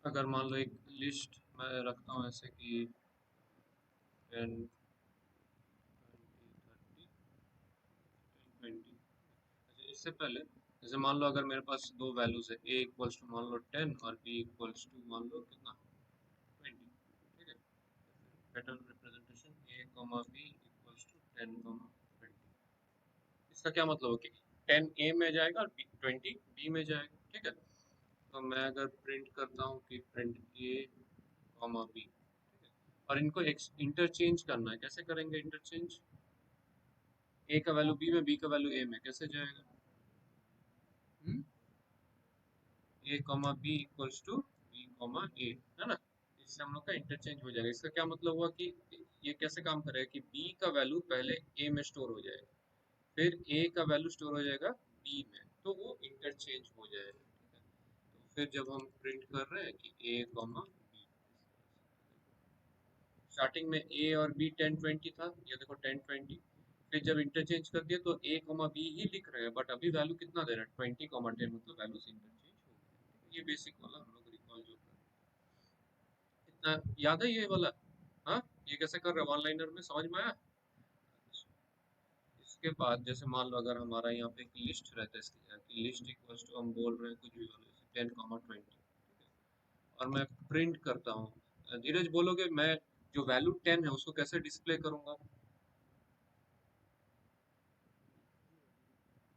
अगर मान लो एक लिस्ट मैं रखता हूँ ऐसे कि 10 20 30 10 20। अच्छा, इससे पहले जैसे मान लो अगर मेरे पास दो वैल्यूज है, a इक्वल्स टू मान लो 10 और b इक्वल्स टू मान लो कितना 20। ठीक है, pattern representation a comma b equals to 10 comma 20। इसका क्या मतलब है कि 10 a में जाएगा और 20 b में जाएगा। ठीक है, तो मैं अगर प्रिंट करता हूँ कि प्रिंट a कॉमा b, और इनको इंटरचेंज करना है, कैसे करेंगे इंटरचेंज? a का वैल्यू b में, b का वैल्यू a में, कैसे जाएगा? a comma B equals to b comma a, है ना? इससे हम लोग का इंटरचेंज हो जाएगा। इसका क्या मतलब हुआ कि ये कैसे काम करेगा कि b का वैल्यू पहले a में स्टोर हो जाएगा, फिर a का वैल्यू स्टोर हो जाएगा b में, तो वो इंटरचेंज हो जाएगा। तो फिर जब हम प्रिंट कर रहे हैं कि a कॉमा b, स्टार्टिंग में a और b 10 20 था, ये देखो 10 20, फिर जब इंटरचेंज कर दिया तो a कॉमा b ही लिख रहे हैं, बट अभी वैल्यू कितना दे रहा है 20 कॉमा 10, मतलब वैल्यू से इंटरचेंज हो गया। ये बेसिक वाला हम लोग रिकॉल जो कर, इतना याद है ये वाला? हाँ, ये कैसे कर रहे हैं वन लाइनर में, समझ में आया? इसके बाद जैसे मान लो अगर हमारा यहाँ पे एक लिस्ट रहता है, इसकी लिस्ट इक्वल्स टू हम बोल रहे हैं कुछ भी वाले 10 कॉमा 20, और मैं प्रिंट करता हूँ। धीरज बोलोगे मैं जो वैल्यू 10 है उसको कैसे डिस्प्ले करूंगा,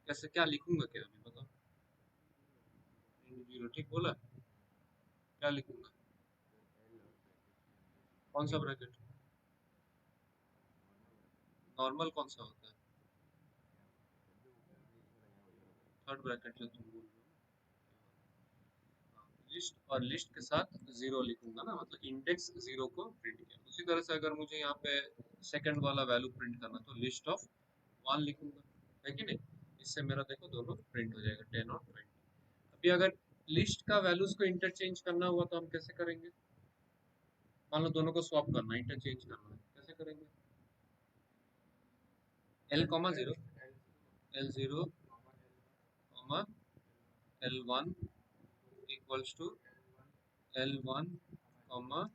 कैसे क्या लिखूंगा, क्या अभी बताओ? जीरो, ठीक बोला? क्या लिखूंगा? कौन सा ब्रैकेट? नॉर्मल कौन सा होता है? थर्ड ब्रैकेट जो तुम बोल रहे हो, लिस्ट, और लिस्ट के साथ जीरो लिखूंगा ना, मतलब इंडेक्स जीरो को प्रिंट किया। उसी तरह से अगर मुझे यहाँ पे सेकंड वाला वैल्यू प्रिंट करना तो लिस्ट ऑफ वन लिखूंगा, है कि नहीं? इससे मेरा देखो दोनों प्रिंट हो जाएगा 10 और 20। अभी अगर लिस्ट का वैल्यूज को इंटरचेंज करना हुआ तो हम कैसे करेंगे? मान लो दोनों को स्वैप करना है, इंटरचेंज करना है, कैसे करेंगे? L comma zero, L zero comma L one equals to L one comma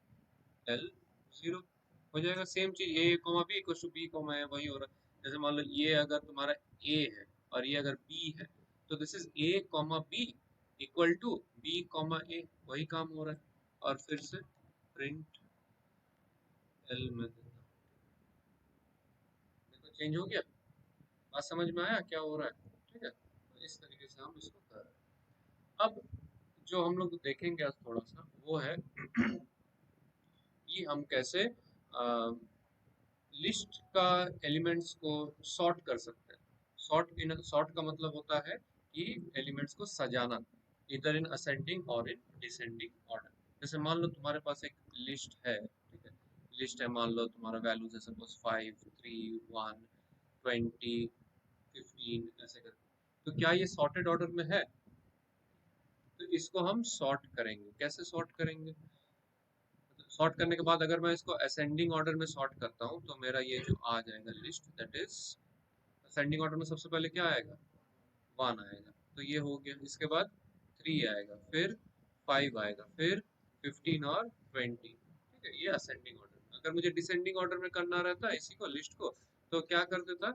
L zero, हो जाएगा सेम चीज। A comma B equals to B comma A, वही हो रहा है। जैसे मान लो ये अगर तुम्हारा ए है और ये अगर बी है, तो this is A comma B equal to B comma A, वही काम हो रहा है। और फिर से प्रिंट एल में देता हूं। देखो चेंज हो गया, बात समझ में आया क्या हो रहा है? ठीक है, तो इस तरीके से हम इसको कर रहे हैं। अब जो हम लोग देखेंगे आज थोड़ा सा वो है कि हम कैसे लिस्ट का एलिमेंट्स को सॉर्ट कर सकते हैं। सॉर्ट का मतलब होता है कि एलिमेंट्स को सजाना, इधर इन असेंडिंग और इन डिसेंडिंग ऑर्डर। जैसे मान लो तुम्हारे पास एक लिस्ट है, ठीक है, लिस्ट है, मान लो तुम्हारा वैल्यू है सपोज 5 3 1 20 15 ऐसे करके, तो क्या ये सॉर्टेड ऑर्डर में है? तो इसको हम सॉर्ट करेंगे। कैसे सॉर्ट करेंगे? सॉर्ट करने के बाद अगर मैं इसको असेंडिंग ऑर्डर में सॉर्ट करता हूँ तो मेरा ये जो आ जाएगा list, that is ascending order में सबसे पहले क्या आएगा? 1 आएगा, तो ये हो गया। इसके बाद 3 आएगा, फिर 5 आएगा, फिर 15 और 20। ठीक है, ये असेंडिंग ऑर्डर। अगर मुझे डिसेंडिंग ऑर्डर में करना रहता है इसी को, लिस्ट को, तो क्या कर देता?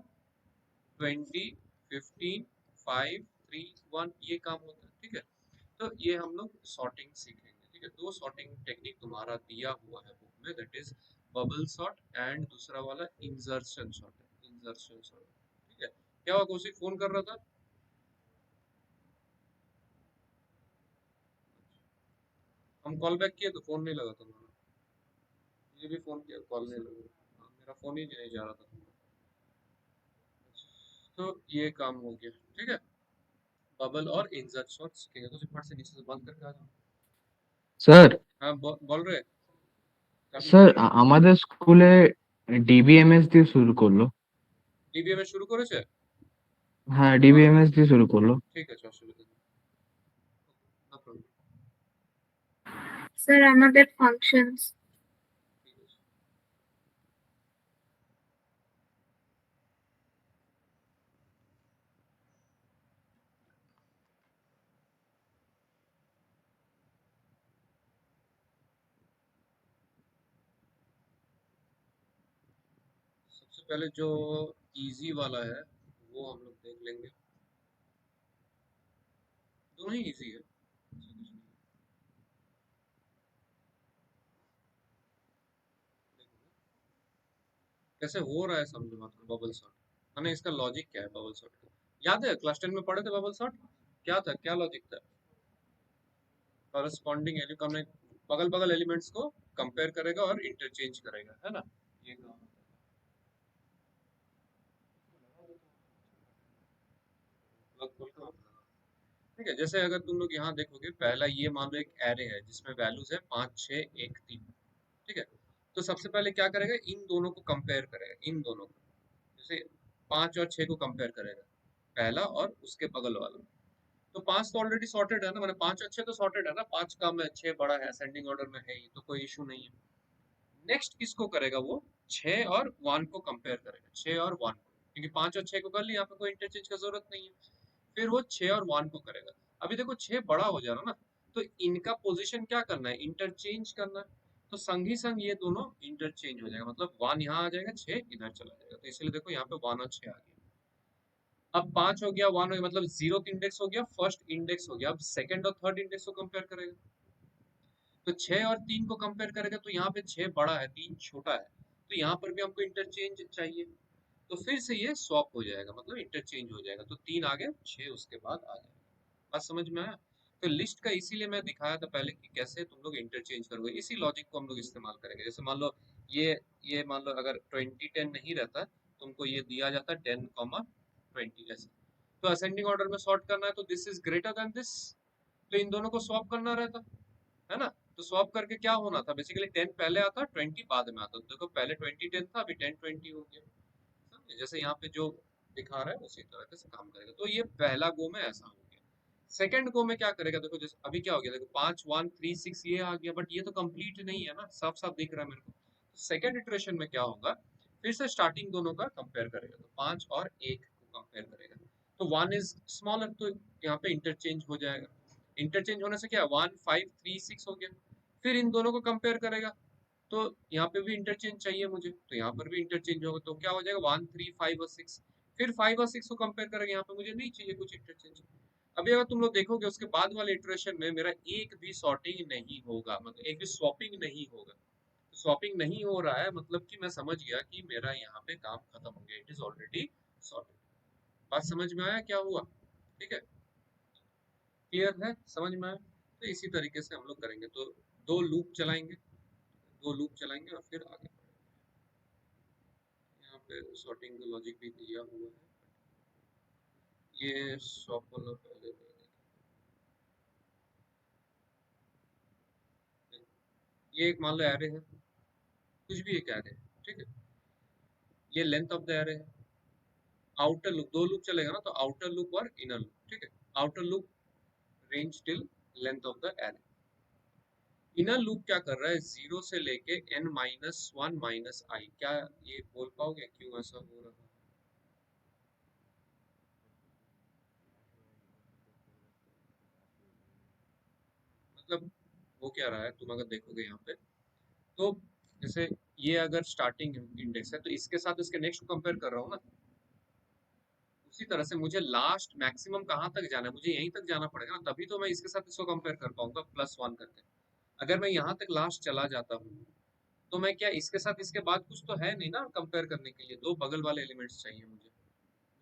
20 15 5 3 1, ये काम होता है। ठीक है, तो ये हम लोग सॉर्टिंग सीखेंगे। ठीक है, दो सॉर्टिंग टेक्निक तुम्हारा दिया हुआ है बुक में, that is bubble sort and दूसरा वाला इंसर्शन सॉर्ट है, इंसर्शन सॉर्ट। ठीक है, क्या हुआ, कौशिक फोन कर रहा था? हम कॉल बैक किए तो फोन नहीं लगा तुम्हारा, ये भी फोन किया कॉल नहीं लगा। हाँ, मेरा फोन ही नहीं जा रहा था तुम्हारा। तो ये काम हो गया। ठीक है, बबल और इंसर्ट सॉर्ट सीखेंगे। तो फट से नीचे से बंद करके आ जाओ। স্যার हाँ, बोल रहे, चाबी স্যার আমাদের স্কুলে ডিবিএমএস দিয়ে শুরু করলো। डीबीएमएस शुरू করেছে? হ্যাঁ, हाँ, ডিবিএমএস দিয়ে শুরু করলো। ঠিক আছে, অসুবিধা নেই, নো প্রবলেম, স্যার আমাদের ফাংশনস ঠিক আছে। सबसे पहले जो इजी वाला है वो हम लोग देख लेंगे। दोनों ही इजी है, ऐसा कुछ नहीं है। देखो कैसे हो रहा है, समझो मतलब बबल सॉर्ट। मैंने इसका लॉजिक क्या है बबल सॉर्ट का, याद है क्लास 10 में पढ़े थे बबल सॉर्ट? क्या था, क्या लॉजिक था? करस्पॉन्डिंग हमने बगल बगल एलिमेंट्स को कंपेयर करेगा और इंटरचेंज करेगा, है ना? ये काम ठीक है। जैसे अगर तुम लोग यहाँ देखोगे, पहला ये मान लो एक एरे है जिसमें वैल्यूज है 5 6 1 3, ठीक है। तो सबसे पहले क्या करेगा, इन दोनों को कंपेयर करेगा, इन दोनों को। जैसे 5 और 6 को कंपेयर करेगा, पहला और उसके बगल वाला। तो 5 तो ऑलरेडी सॉर्टेड है ना, मैंने 5 और 6 तो सॉर्टेड है ना, 5 कम है 6 बड़ा है, असेंडिंग ऑर्डर में है, ये तो कोई इशू नहीं है। नेक्स्ट किसको करेगा वो, 6 और 1 को कंपेयर करेगा, 6 और 1 को, क्योंकि 5 और 6 को कर लिया, यहाँ पे कोई इंटरचेंज का जरूरत नहीं है। फिर वो 6 और 1 को करेगा। अभी देखो 6 बड़ा हो जा रहा ना, तो इनका पोजीशन क्या करना है, इंटरचेंज करना है। तो संग ही संग ये दोनों इंटरचेंज हो जाएगा, मतलब 1 यहाँ आ जाएगा, 6 इधर चला जाएगा, तो इसलिए देखो यहाँ पे 1 और 6 आ गया। अब 5 हो गया, 1 हो गया, मतलब जीरो इंडेक्स हो गया, फर्स्ट इंडेक्स हो गया। अब सेकंड और थर्ड इंडेक्स को कंपेयर करेगा, तो 6 और 3 को कंपेयर करेगा, तो यहाँ पे 6 बड़ा है 3 छोटा है, तो यहाँ पर भी हमको इंटरचेंज चाहिए। तो फिर से ये स्वैप हो जाएगा, मतलब इंटरचेंज हो जाएगा, तो 3 आ गया, 6 उसके बाद आ जाएगा। बात समझ में आया? तो लिस्ट का इसीलिए मैं दिखाया था पहले कि कैसे तुम लोग इंटरचेंज करोगे, इसी लॉजिक को हम लोग इस्तेमाल करेंगे। जैसे मान लो ये ये मान लो अगर 20 10 नहीं रहता, तुमको ये दिया जाता 10 20 ऐसे, तो असेंडिंग ऑर्डर में सॉर्ट करना है, तो this is greater then this, तो इन दोनों को स्वैप करना रहता है ना। तो स्वैप करके क्या होना था, बेसिकली 10 पहले आता 20 बाद में आता, तो देखो पहले 20 10 था, अभी 10 20 हो गया। समझे? जैसे यहाँ पे जो दिखा रहा है उसी तरह से काम करेगा, तो ये पहला गो में ऐसा हो गया। सेकंड गो में क्या करेगा, देखो जैसे अभी क्या हो गया, देखो 5 1 3 6 ये आ गया, बट ये तो कंप्लीट नहीं है ना, साफ साफ दिख रहा है मेरे को। तो सेकंड इटरेशन में क्या होगा, फिर से स्टार्टिंग दोनों का कंपेयर करेगा, तो 5 और 1 को कंपेयर करेगा, तो 1 इज स्मॉलर, तो यहाँ पे इंटरचेंज हो जाएगा। इंटरचेंज होने से क्या, 1 5 3 6 हो गया। फिर इन दोनों को कंपेयर करेगा, तो यहाँ पे भी इंटरचेंज चाहिए मुझे, तो यहाँ पर भी इंटरचेंज होगा, तो क्या हो जाएगा 1 3 5 और 6। फिर 5 और 6 को कंपेयर करेंगे, यहाँ पे मुझे नहीं चाहिए कुछ इंटरचेंज। अभी अगर तुम लोग देखोगे उसके बाद वाले इटरेशन में मेरा एक भी सॉर्टिंग नहीं होगा, मतलब एक भी स्वैपिंग नहीं होगा। स्वैपिंग नहीं हो रहा है, मतलब कि मैं समझ गया कि मेरा यहाँ पे काम खत्म हो गया, इट इज ऑलरेडी सॉर्टेड। बात समझ में आया क्या हुआ? ठीक है, क्लियर है, समझ में आया? तो इसी तरीके से हम लोग करेंगे, तो दो लूप चलाएंगे, दो लूप चलाएंगे और फिर आगे यहाँ पे सॉर्टिंग का लॉजिक भी दिया हुआ है। ये शॉप वाला पहले ये एक मान लो एरे है, कुछ भी एक एरे है, ठीक है। ये लेंथ ऑफ द एरे है। आउटर लूप, दो लूप चलेगा ना, तो आउटर लूप और इनर लूप, ठीक है। Outer loop range till length of the array. Inner loop क्या कर रहा है, 0 से लेके n-1 क्या ये बोल पाओगे क्यों ऐसा हो रहा है? मतलब वो क्या रहा है, तुम अगर देखोगे यहाँ पे, तो जैसे ये अगर स्टार्टिंग इंडेक्स है, तो इसके साथ इसके नेक्स्ट को कंपेयर कर रहा हूँ ना, उसी तरह से मुझे लास्ट मैक्सिमम कहाँ तक जाना है, मुझे यहीं तक जाना पड़ेगा ना, तभी तो मैं इसके साथ इसको कंपेयर कर पाऊंगा +1 करके। अगर मैं यहाँ तक लास्ट चला जाता हूँ, तो मैं क्या इसके साथ इसके बाद कुछ तो है नहीं ना कंपेयर करने के लिए, दो बगल वाले एलिमेंट्स चाहिए मुझे।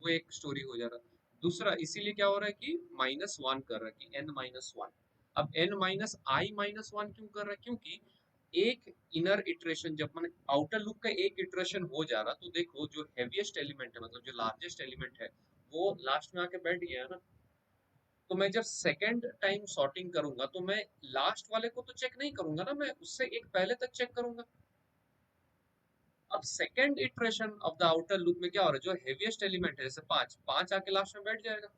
वो एक स्टोरी हो जा रहा है। दूसरा इसीलिए क्या हो रहा है कि -1 कर रहा है, कि n-1। अब n-i-1 क्यों कर रहा है, क्योंकि एक इनर इटरेशन, जब मैंने आउटर लूप का एक इटरेशन हो जा रहा, तो देखो जो हेवीएस्ट एलिमेंट है, मतलब जो लार्जेस्ट एलिमेंट है, वो लास्ट में आके बैठ गया है ना। तो मैं जब सेकंड टाइम सॉर्टिंग करूंगा, तो मैं लास्ट वाले को तो चेक नहीं करूंगा ना, मैं उससे एक पहले तक चेक करूंगा। अब second iteration of the outer loop में क्या हो रहा है, जो हेवीएस्ट एलिमेंट है जैसे 5 5 आके लास्ट में बैठ जाएगा,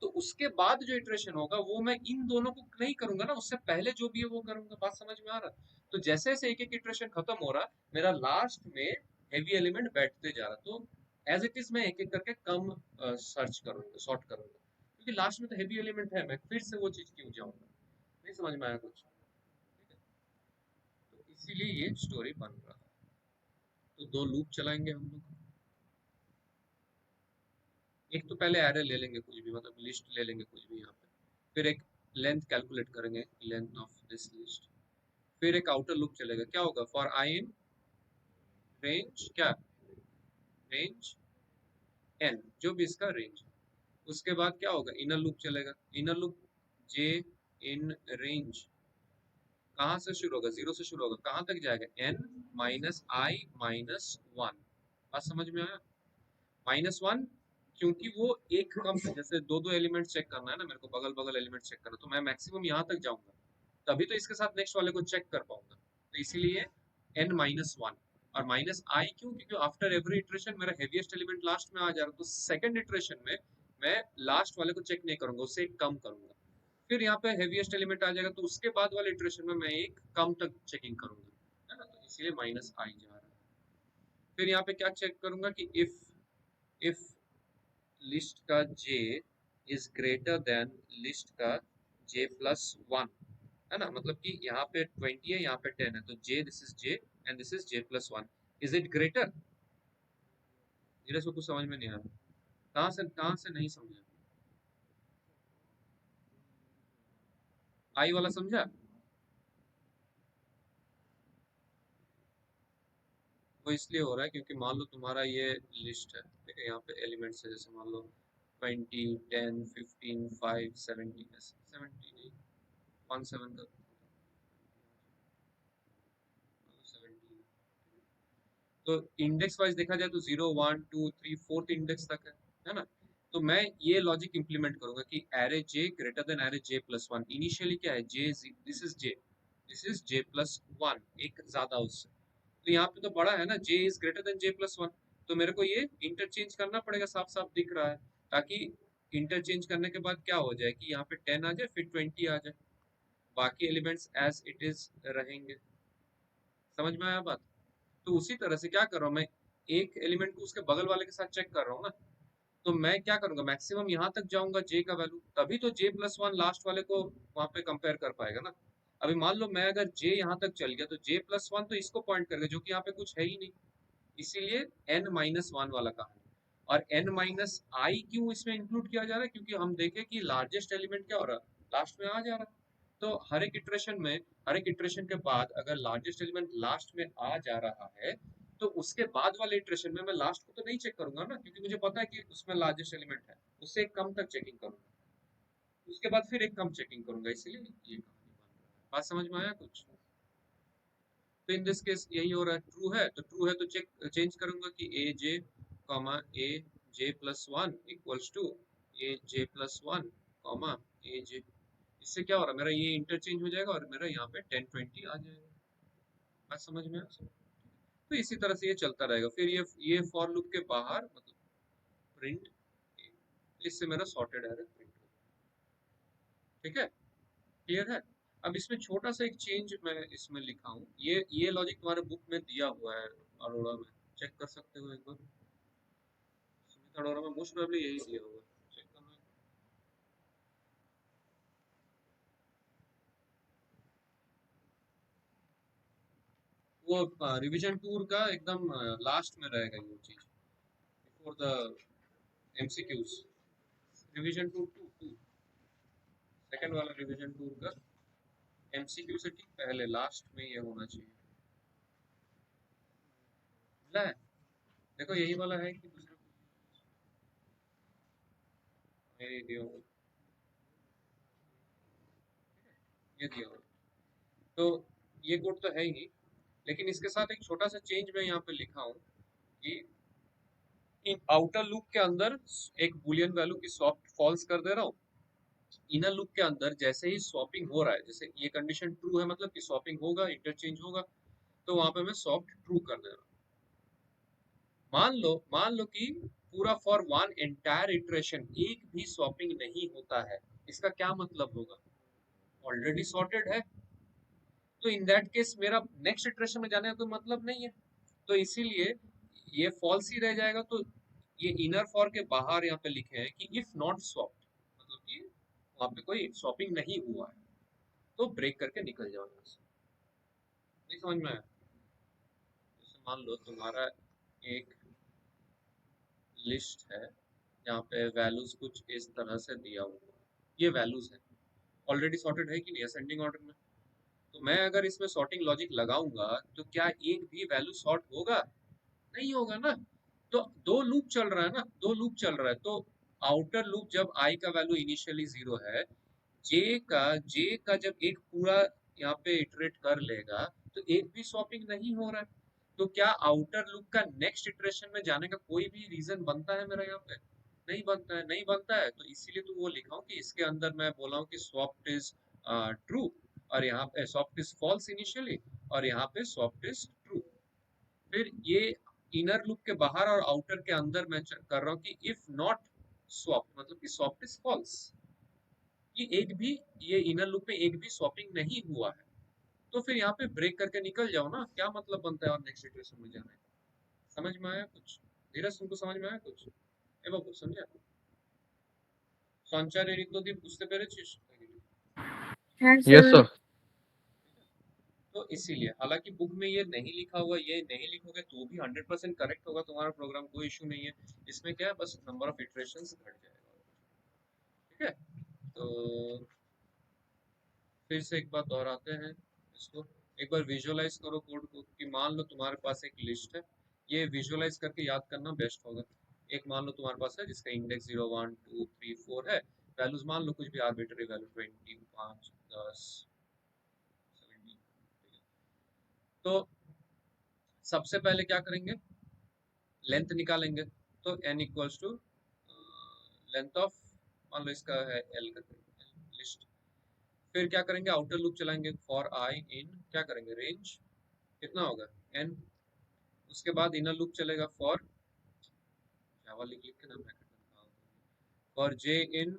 तो उसके बाद जो इटरेशन होगा वो मैं इन दोनों को नहीं करूंगा ना, उससे पहले जो भी है वो करूंगा। बात समझ में आ रहा है? तो जैसे जैसे एक एक इटरेशन खत्म हो रहा, मेरा लास्ट में हेवी एलिमेंट बैठते जा रहा, तो एज इट इज मैं एक एक करके कम सर्च करूंगा, सॉर्ट करूंगा, क्योंकि लास्ट में तो हेवी एलिमेंट है, मैं फिर से वो चीज क्यों जाऊंगा। नहीं समझ में आया कुछ? ठीक है, तो इसीलिए ये स्टोरी बन रहा है। तो दो लूप चलाएंगे हम लोग, एक तो पहले एरे ले लेंगे कुछ भी, मतलब लिस्ट ले लेंगे कुछ भी यहाँ पे, फिर एक लेंथ कैलकुलेट करेंगे, लेंथ ऑफ दिस लिस्ट, फिर एक आउटर लूप चलेगा, क्या होगा, फॉर आई इन रेंज, क्या रेंज एन, जो भी इसका रेंज। उसके बाद क्या होगा, इनर लूप चलेगा, inner loop J in range, कहाँ से शुरू होगा, जीरो से शुरू होगा, कहाँ तक जाएगा, एन माइनस आई माइनस वन। बात समझ में आया, माइनस वन, क्योंकि वो एक कम, जैसे दो दो एलिमेंट चेक करना है ना मेरे को, बगल बगल एलिमेंट चेक करना, तो मैं मैक्सिमम यहाँ तक जाऊंगा, तभी तो इसके साथ नेक्स्ट वाले को चेक कर पाऊंगा, तो इसीलिए एन माइनस वन। और माइनस आई क्यों, क्योंकि आफ्टर एवरी इटरेशन मेरा हेवीएस्ट एलिमेंट लास्ट में आ जा रहा है, तो सेकंड इटरेशन में मैं लास्ट वाले को चेक नहीं करूंगा, उससे एक कम करूंगा, फिर यहाँ पे हेवीएस्ट एलिमेंट आ जाएगा, तो उसके बाद वाले इटरेशन में मैं एक कम तक चेकिंग करूंगा, है ना, तो इसीलिए माइनस आई जा रहा है। फिर यहाँ पे क्या चेक करूंगा कि इफ लिस्ट का j is greater then list का j प्लस वन, है ना, मतलब कि यहाँ पे 20 है, यहाँ पे 10 है, तो j, this is j and this is j plus one, is it greater, धीरे से कुछ समझ में नहीं आ रहा, कहाँ से नहीं समझा, आई वाला समझा, वो इसलिए हो रहा है क्योंकि मान लो तुम्हारा ये लिस्ट है, ठीक है, यहाँ पे एलिमेंट्स है, जैसे मान लो 20 10 15 5 70, 70 नहीं, 17 का 17, तो इंडेक्स वाइज देखा जाए तो 0 1 2 3 फोर्थ इंडेक्स तक है ना, तो मैं ये लॉजिक इंप्लीमेंट करूंगा कि array J greater than array J plus one, initially क्या है J, this is J plus one, एक ज्यादा उससे, तो यहाँ पे तो बड़ा है ना, J is greater than J plus one, तो मेरे को ये इंटरचेंज करना पड़ेगा, साफ साफ दिख रहा है, ताकि इंटरचेंज करने के बाद क्या हो जाए कि यहाँ पे 10 आ जाए, फिर 20 आ जाए, बाकी एलिमेंट्स एज इट इज रहेंगे। समझ में आया बात, तो उसी तरह से क्या कर रहा हूँ मैं, एक एलिमेंट को उसके बगल वाले के साथ चेक कर रहा हूँ ना, तो मैं क्या करूंगा, मैक्सिमम यहाँ तक जाऊंगा जे का वैल्यू, तभी तो जे प्लस वन लास्ट वाले को वहां पे कंपेयर कर पाएगा ना। अभी मान लो मैं अगर जे यहाँ तक चल गया, तो जे प्लस वन तो इसको पॉइंट करेगा, जो कि यहाँ पे कुछ है ही नहीं, इसीलिए एन माइनस वन वाला कहा। और एन माइनस आई क्यों इसमें इंक्लूड किया जा रहा है, क्योंकि हम देखें कि लार्जेस्ट एलिमेंट क्या हो रहा है, लास्ट में आ जा रहा है, तो हर एक इटरेशन के बाद अगर लार्जेस्ट एलिमेंट लास्ट में आ जा रहा है, तो उसके बाद वाले इटरेशन में मैं लास्ट को तो नहीं चेक करूंगा ना, क्योंकि मुझे पता है कि उसमें लार्जेस्ट एलिमेंट है, उससे एक कम तक चेकिंग करूंगा, उसके बाद फिर एक कम चेकिंग करूंगा, इसीलिए ये कहानी बन रहा है। बात समझ में आया कुछ, तो इन दिस केस यही हो रहा है, ट्रू है तो चेक चेंज करूंगा कि A J comma A J plus one equals to A J plus one comma A J, इससे क्या हो रहा है, मेरा ये इंटरचेंज हो जाएगा और मेरा यहाँ पे 10 20 आ जाएगा। बात समझ में आ, तो इसी तरह से ये चलता रहेगा, फिर ये फॉर लूप के बाहर मतलब प्रिंट, इससे मेरा सॉर्टेड एरर प्रिंट हो, ठीक है, क्लियर है। अब इसमें छोटा सा एक चेंज मैं इसमें लिखा हूँ, ये लॉजिक तुम्हारे बुक में दिया हुआ है, अरोड़ा में, चेक कर सकते हो एक बार, स्मिथ अरोड़ा में मोस्ट प्रोबेबली यही दिया हुआ है, चेक करना। वो रिवीजन टूर का एकदम लास्ट में रहेगा ये चीज, before the MCQs, revision tour two two, second वाला रिवीजन टूर का एमसीक्यू से ठीक पहले लास्ट में ये होना चाहिए, मिला है, देखो यही वाला है कि दूसरा, ये दिया हुआ, ये दिया हुआ, तो ये कोड तो है ही नहीं, लेकिन इसके साथ एक छोटा सा चेंज मैं यहाँ पे लिखा हूँ कि इन आउटर लूप के अंदर एक बुलियन वैल्यू की स्वैप फॉल्स कर दे रहा हूँ, इनर लूप के अंदर जैसे ही स्वैपिंग हो रहा है, जैसे ये कंडीशन ट्रू है, मतलब कि स्वैपिंग होगा, इंटरचेंज होगा, तो वहां पे मैं स्वैप ट्रू कर दे रहा हूँ। मान लो कि पूरा फॉर वन एंटायर इटरेशन एक भी स्वैपिंग नहीं होता है, इसका क्या मतलब होगा, ऑलरेडी सॉर्टेड है, तो इन दैट केस मेरा नेक्स्ट इटरेशन में जाने का कोई मतलब नहीं है, तो इसीलिए ये फॉल्स ही रह जाएगा, तो ये इनर फॉर के बाहर यहाँ पे लिखे हैं कि इफ नॉट स्वैप्ड, मतलब कि वहां पे कोई स्वैपिंग नहीं हुआ है, तो ब्रेक करके निकल जाओ यहाँ से। नहीं समझ में आया, जैसे मान लो तुम्हारा एक लिस्ट है, यहाँ पे वैल्यूज कुछ इस तरह से दिया हुआ है, ये वैल्यूज है, ऑलरेडी सॉर्टेड है कि नहीं असेंडिंग ऑर्डर में। तो मैं अगर इसमें सॉर्टिंग लॉजिक लगाऊंगा तो क्या एक भी वैल्यू सॉर्ट होगा? नहीं होगा ना। तो दो लूप चल रहा है ना, दो लूप चल रहा है, तो आउटर लूप जब आई का वैल्यू इनिशियली 0 है, जे का जब एक पूरा यहाँ पे इटरेट कर लेगा तो एक भी स्वैपिंग नहीं हो रहा है। तो क्या आउटर लूप का नेक्स्ट इटरेशन में जाने का कोई भी रीजन बनता है मेरा यहाँ पे? नहीं बनता है, नहीं बनता है। तो इसीलिए तो वो लिखा हूँ कि इसके अंदर मैं बोला हूँ कि स्वैप्ड इज ट्रू, और यहाँ पे स्वैप्ड इज फॉल्स इनिशियली, और यहाँ पे स्वैप्ड इज ट्रू। फिर ये इनर लूप के बाहर और आउटर के अंदर मैं चेक कर रहा हूँ कि इफ नॉट स्वैप्ड मतलब कि स्वैप्ड इज फॉल्स, ये एक भी, ये इनर लूप में एक भी स्वैपिंग नहीं हुआ है। तो फिर यहाँ पे ब्रेक करके निकल जाओ ना, क्या मतलब बनता है और नेक्स्ट इटरेशन में जाना है? समझ में आया कुछ? धीरज तुमको समझ में आया कुछ? ए बाबू समझा? संचार तो दी बुझते पेरेছিস? हाँ यस सर। सर। तो इसीलिए हालांकि बुक में ये नहीं लिखा हुआ, ये नहीं लिखोगे तो भी 100% करेक्ट होगा तुम्हारा प्रोग्राम, कोई इशू नहीं है। इसमें क्या है, बस नंबर ऑफ इटरेशंस घट जाएगा। ठीक है, तो फिर से एक बार दोहराते हैं इसको। एक बार विजुअलाइज करो कोड को कि मान लो तुम्हारे पास एक लिस्ट है, ये विजुअलाइज करके याद करना बेस्ट होगा। एक मान लो तुम्हारे पास है जिसका इंडेक्स 0 1 2 3 4 है, वैल्यूज मान लो कुछ भी आर्बिट्ररी वैल्यू 20 5 10 17। तो सबसे पहले क्या करेंगे, लेंथ निकालेंगे। तो n equals to length of, मान लो इसका है l का लिस्ट। फिर क्या करेंगे, आउटर लूप चलाएंगे फॉर आई इन, क्या करेंगे, रेंज कितना होगा n। उसके बाद इनर लूप चलेगा फॉर, जावा लिख लिख के ना मैं फॉर j इन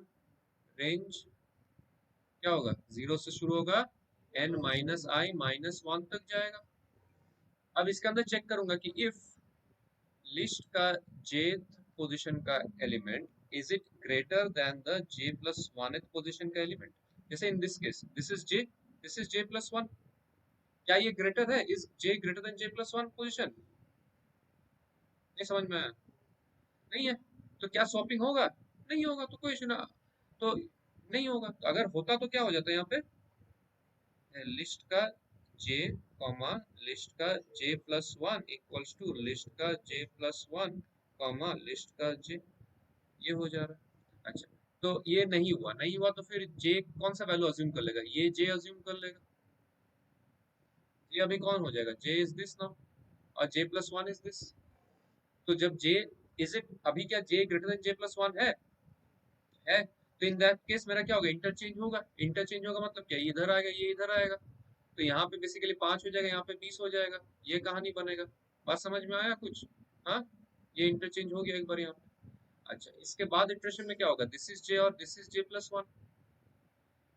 रेंज, क्या होगा, 0 से शुरू होगा, n माइनस आई माइनस 1 तक जाएगा। अब इसके अंदर चेक करूंगा कि इफ लिस्ट का jth पोजीशन का element is it greater than the j plus 1th position का एलिमेंट। जैसे in this case this is j, this is j plus 1, क्या ये ग्रेटर है, is j greater then j plus 1 position? नहीं समझ में आया? नहीं है। तो क्या स्वैपिंग होगा? नहीं होगा, तो कोई इशू ना, तो नहीं होगा। तो अगर होता तो क्या हो जाता है यहाँ पे, लिस्ट का j कॉमा लिस्ट का j plus 1 equals to list का j प्लस 1 कॉमा लिस्ट का j, ये हो जा रहा है। अच्छा, तो ये नहीं हुआ, नहीं हुआ तो फिर j कौन सा वैल्यू अज्यूम कर लेगा, ये j अज्यूम कर लेगा। ये अभी कौन हो जाएगा, j इज दिस नाउ, और j प्लस 1 इज दिस। तो जब j इज इट, अभी क्या j greater then j plus 1 है, तो इन दैट केस मेरा क्या होगा, इंटरचेंज होगा। इंटरचेंज होगा मतलब क्या, ये इधर आएगा ये इधर आएगा, तो यहाँ पे बेसिकली 5 हो जाएगा, यहाँ पे 20 हो जाएगा, ये कहानी बनेगा। बात समझ में आया कुछ? हाँ, ये इंटरचेंज हो गया एक बार यहाँ पे। अच्छा, इसके बाद इटरेशन में क्या होगा, दिस इज j और दिस इज j प्लस 1।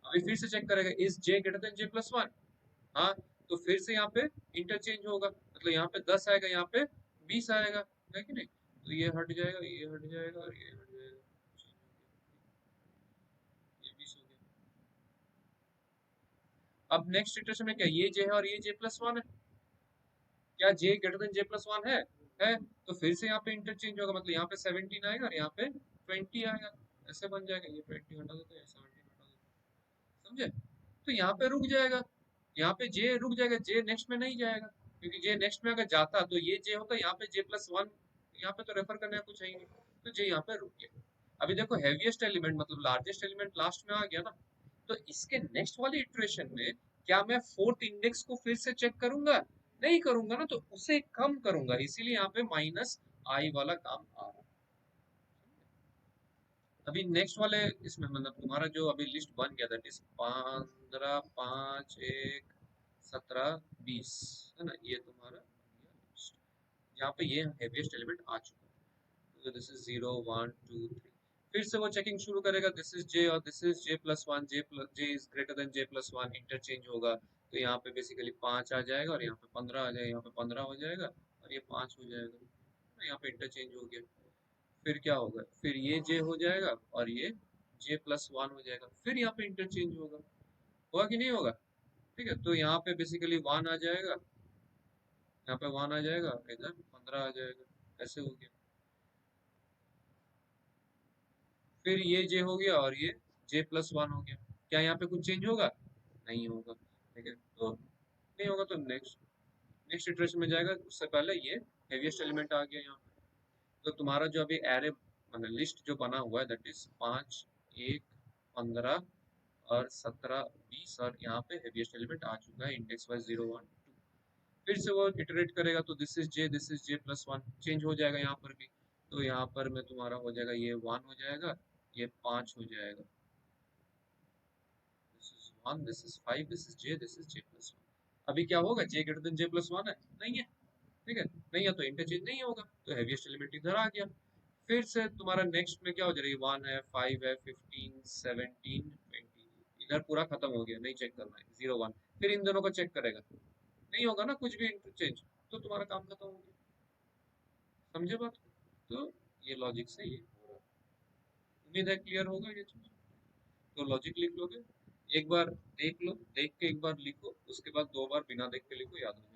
अभी फिर से चेक करेगा, is j greater then j plus 1, हाँ, तो फिर से यहाँ पे इंटरचेंज होगा, मतलब यहाँ पे 10 आएगा, यहाँ पे 20 आएगा, है कि नहीं? तो ये हट जाएगा, ये हट जाएगा, और ये हट जाएगा, ये 20 हो गया। अब नेक्स्ट इटरेशन में क्या, ये j है और ये j प्लस 1 है, क्या j greater then j plus 1 है, तो फिर से यहाँ पे इंटरचेंज होगा, मतलब यहाँ पे 17 आएगा और यहाँ पे 20 आएगा, ऐसे बन जाएगा। ये 20 हटा देते हैं, 17 हटा देते हैं, समझे? तो यहाँ पे रुक जाएगा, यहाँ पे j रुक जाएगा, j नेक्स्ट में नहीं जाएगा, क्योंकि j नेक्स्ट में अगर जाता तो ये j होता, यहाँ पे j प्लस 1, यहाँ पे तो रेफर करने का कुछ है ही नहीं, तो j यहाँ पे रुक गया। अभी देखो हैवीएस्ट एलिमेंट मतलब लार्जेस्ट एलिमेंट लास्ट में आ गया ना, तो इसके नेक्स्ट वाले इटरेशन में क्या मैं फोर्थ इंडेक्स को फिर से चेक करूंगा? नहीं करूंगा ना, तो उसे कम करूंगा, इसीलिए यहाँ पे माइनस आई वाला काम आ रहा है। अभी नेक्स्ट वाले इसमें मतलब तुम्हारा जो अभी लिस्ट बन गया था, इस 15 5 1 17 20 है ना, ये तुम्हारा यहाँ पे ये हेवीएस्ट एलिमेंट आ चुका है। तो दिस इज 0 1 2 3, फिर से वो चेकिंग शुरू करेगा, दिस इज j और this is j plus 1, j is greater then j plus 1, interchange होगा, तो यहाँ पे बेसिकली 5 आ जाएगा और यहाँ पे 15 आ जाएगा, यहाँ पे 15 हो जाएगा और ये 5 हो जाएगा, तो यहाँ पे इंटरचेंज हो गया। फिर क्या होगा, फिर ये j हो जाएगा और ये j प्लस 1 हो जाएगा, फिर यहाँ पे इंटरचेंज होगा, होगा कि नहीं होगा? ठीक है, तो यहाँ पे बेसिकली 1 आ जाएगा, यहाँ पे 1 आ जाएगा, इधर 15 आ जाएगा, ऐसे हो गया। फिर ये जे हो गया और ये J+1 हो गया। क्या यहाँ पे कुछ चेंज होगा? नहीं होगा। ठीक है, तो नहीं होगा तो नेक्स्ट नेक्स्ट इटरेशन में जाएगा। उससे पहले ये हेवीएस्ट एलिमेंट आ गया यहाँ पे। तो तुम्हारा जो अभी एरे मतलब लिस्ट जो बना हुआ है दैट इज 5, 1, 15 और 17, 20 और यहाँ पे हेवीएस्ट एलिमेंट आ चुका है इंडेक्स वाइज 0, 1, 2। फिर से वो इटरेट करेगा तो दिस इज J+1 चेंज हो जाएगा यहाँ पर भी। तो यहाँ पर में तुम्हारा हो जाएगा ये 1 हो जाएगा, ये 5 हो जाएगा, this is 1, this is 5, this is J+1। अभी क्या होगा? J greater than J+1 है? नहीं है। ठीक है, नहीं है तो इंटरचेंज नहीं होगा, तो हेवीएस्ट एलिमेंट इधर आ गया। फिर से तुम्हारा नेक्स्ट में क्या हो जाएगा? 1 है, 5 है, 15, 17, 20, इधर पूरा खत्म हो गया, नहीं चेक करना है, 0, 1। फिर इन दोनों को चेक करेगा, नहीं होगा ना कुछ भी इंटरचेंज, तो तुम्हारा काम खत्म हो गया। समझे बात को? तो ये लॉजिक से ये हो रहा है। उम्मीद है क्लियर होगा ये चीज। तो लॉजिक लिख लोगे, एक बार देख लो, देख के एक बार लिखो, उसके बाद 2 बार बिना देख के लिखो, याद हो जाएगा।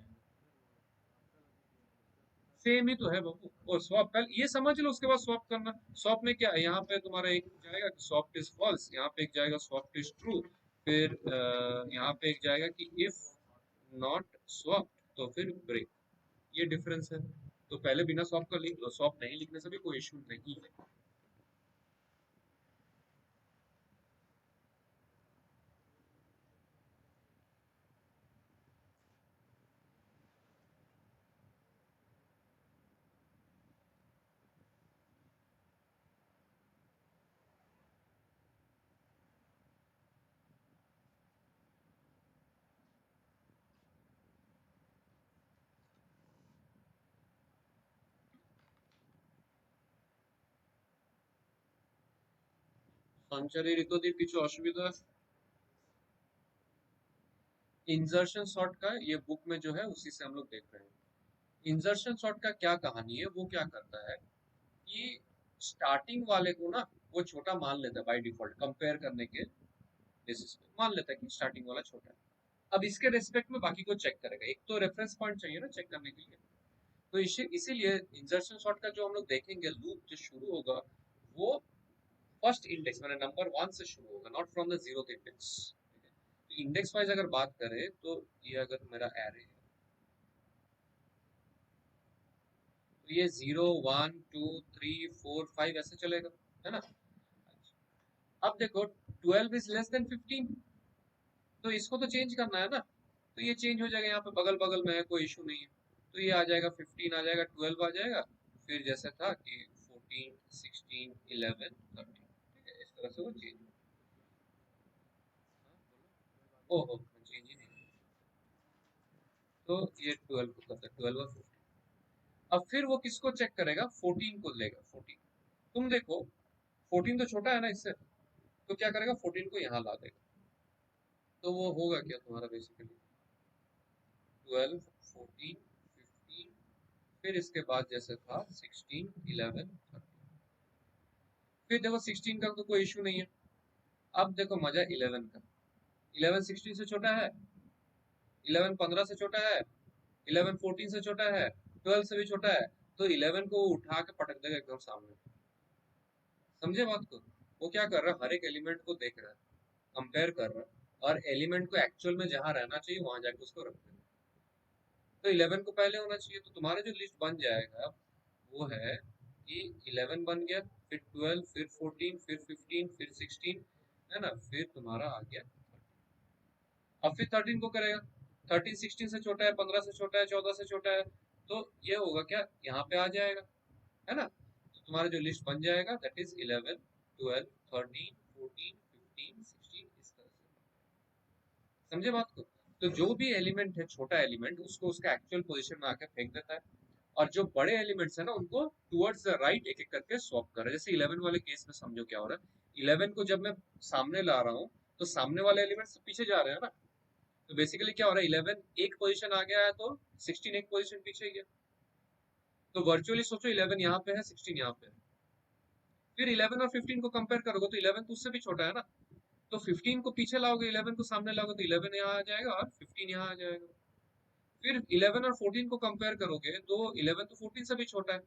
सेम ही तो है बाबू। और स्वैप पहले ये समझ लो, उसके बाद स्वैप करना। स्वैप में क्या है? यहाँ पे तुम्हारा एक जाएगा कि स्वैप इज फॉल्स, यहाँ पे एक जाएगा स्वैप इज ट्रू, फिर यहाँ पे एक जाएगा कि इफ नॉट स्वैप तो फिर ब्रेक। ये डिफरेंस है। तो पहले बिना स्वैप का लिख लो, स्वैप नहीं लिखने से भी कोई इशू नहीं है। সঞ্চারী ঋতুদের কিছু অসুবিধা? इंसर्शन सॉर्ट का ये बुक में जो है उसी से हम लोग देख रहे हैं। इंसर्शन सॉर्ट का क्या कहानी है? वो क्या करता है कि स्टार्टिंग वाले को ना वो छोटा मान लेता है बाय डिफॉल्ट, कंपेयर करने के बेसिस पे मान लेता है कि स्टार्टिंग वाला छोटा है। अब इसके रेस्पेक्ट में बाकी को चेक करेगा, एक तो रेफरेंस पॉइंट चाहिए ना चेक करने के लिए। तो इसीलिए इंसर्शन सॉर्ट का जो हम लोग देखेंगे लूप जो शुरू होगा वो फर्स्ट इंडेक्स मैंने नंबर 1 से शुरू होगा, not from the zero index. तो इंडेक्स वाइज अगर बात करें तो ये अगर मेरा एरे है तो ये 0, 1, 2, 3, 4, 5 ऐसे चलेगा, है ना? अब देखो 12 इज लेस देन 15, तो इसको तो चेंज करना है ना, तो ये चेंज हो जाएगा, यहाँ पे बगल बगल में है, कोई इशू नहीं है। तो ये आ जाएगा 15 आ जाएगा, 12 आ जाएगा, फिर जैसे था कि 14, 16, 11, 13। ठीक है, इस तरह से वो चेंज हो। ओहो चेंज ही नहीं। तो ये 12 को करता है, 12 और 15। अब फिर वो किसको चेक करेगा? 14 को लेगा, 14। तुम देखो 14 तो छोटा है ना इससे, तो क्या करेगा? 14 को यहाँ ला देगा। तो वो होगा क्या तुम्हारा बेसिकली 12, 14, 15, फिर इसके बाद जैसे था 16, 11, 13। फिर देखो 16 का तो कोई इशू नहीं है। अब देखो मजा 11 का। 11 16 से छोटा है, 11 15 से छोटा है, 11 14 से छोटा है, 12 से भी छोटा है। तो 11 को वो उठा के पटक देगा एकदम सामने। समझे बात को? वो क्या कर रहा है? हर एक एलिमेंट को देख रहा है, कंपेयर कर रहा है, और एलिमेंट को एक्चुअल में जहां रहना चाहिए वहां जाके उसको रख देगा। तो 11 को पहले होना चाहिए, तो तुम्हारा जो लिस्ट बन जाएगा वो है कि 11 बन गया, फिर 12, फिर 14, फिर 15, फिर 16, है ना? फिर तुम्हारा आ गया 13। अब फिर 13 को करेगा, 13 16 से छोटा है, 15 से छोटा है, 14 से छोटा है, तो ये होगा क्या? यहाँ पे आ जाएगा, है ना? तो तुम्हारा जो लिस्ट बन जाएगा दैट इज 11, 12, 13, 14, 15, 16, इस तरह से। समझे बात को? तो जो भी एलिमेंट है छोटा एलिमेंट, उसको उसका एक्चुअल पोजीशन में आके फेंक देता है, और जो बड़े एलिमेंट्स है ना उनको टुवर्ड्स द राइट एक एक करके स्वैप कर रहा है। जैसे 11 वाले केस में समझो क्या हो रहा है। 11 को जब मैं सामने ला रहा हूँ तो सामने वाले एलिमेंट्स पीछे जा रहे हैं ना। तो बेसिकली क्या हो रहा है? 11 एक पोजीशन आ गया है तो 16 एक पोजीशन पीछे गया। तो वर्चुअली सोचो 11 यहाँ पे है, 16 यहाँ पे है। फिर 11 और 15 को कंपेयर करोगे तो 11 तो उससे भी छोटा है ना। तो 15 को पीछे लाओगे, 11 को सामने लाओगे, तो 11 यहाँ आ जाएगा और 15 यहाँ आ जाएगा। फिर 11 और 14 को कंपेयर करोगे तो 11 तो 14 से भी छोटा है,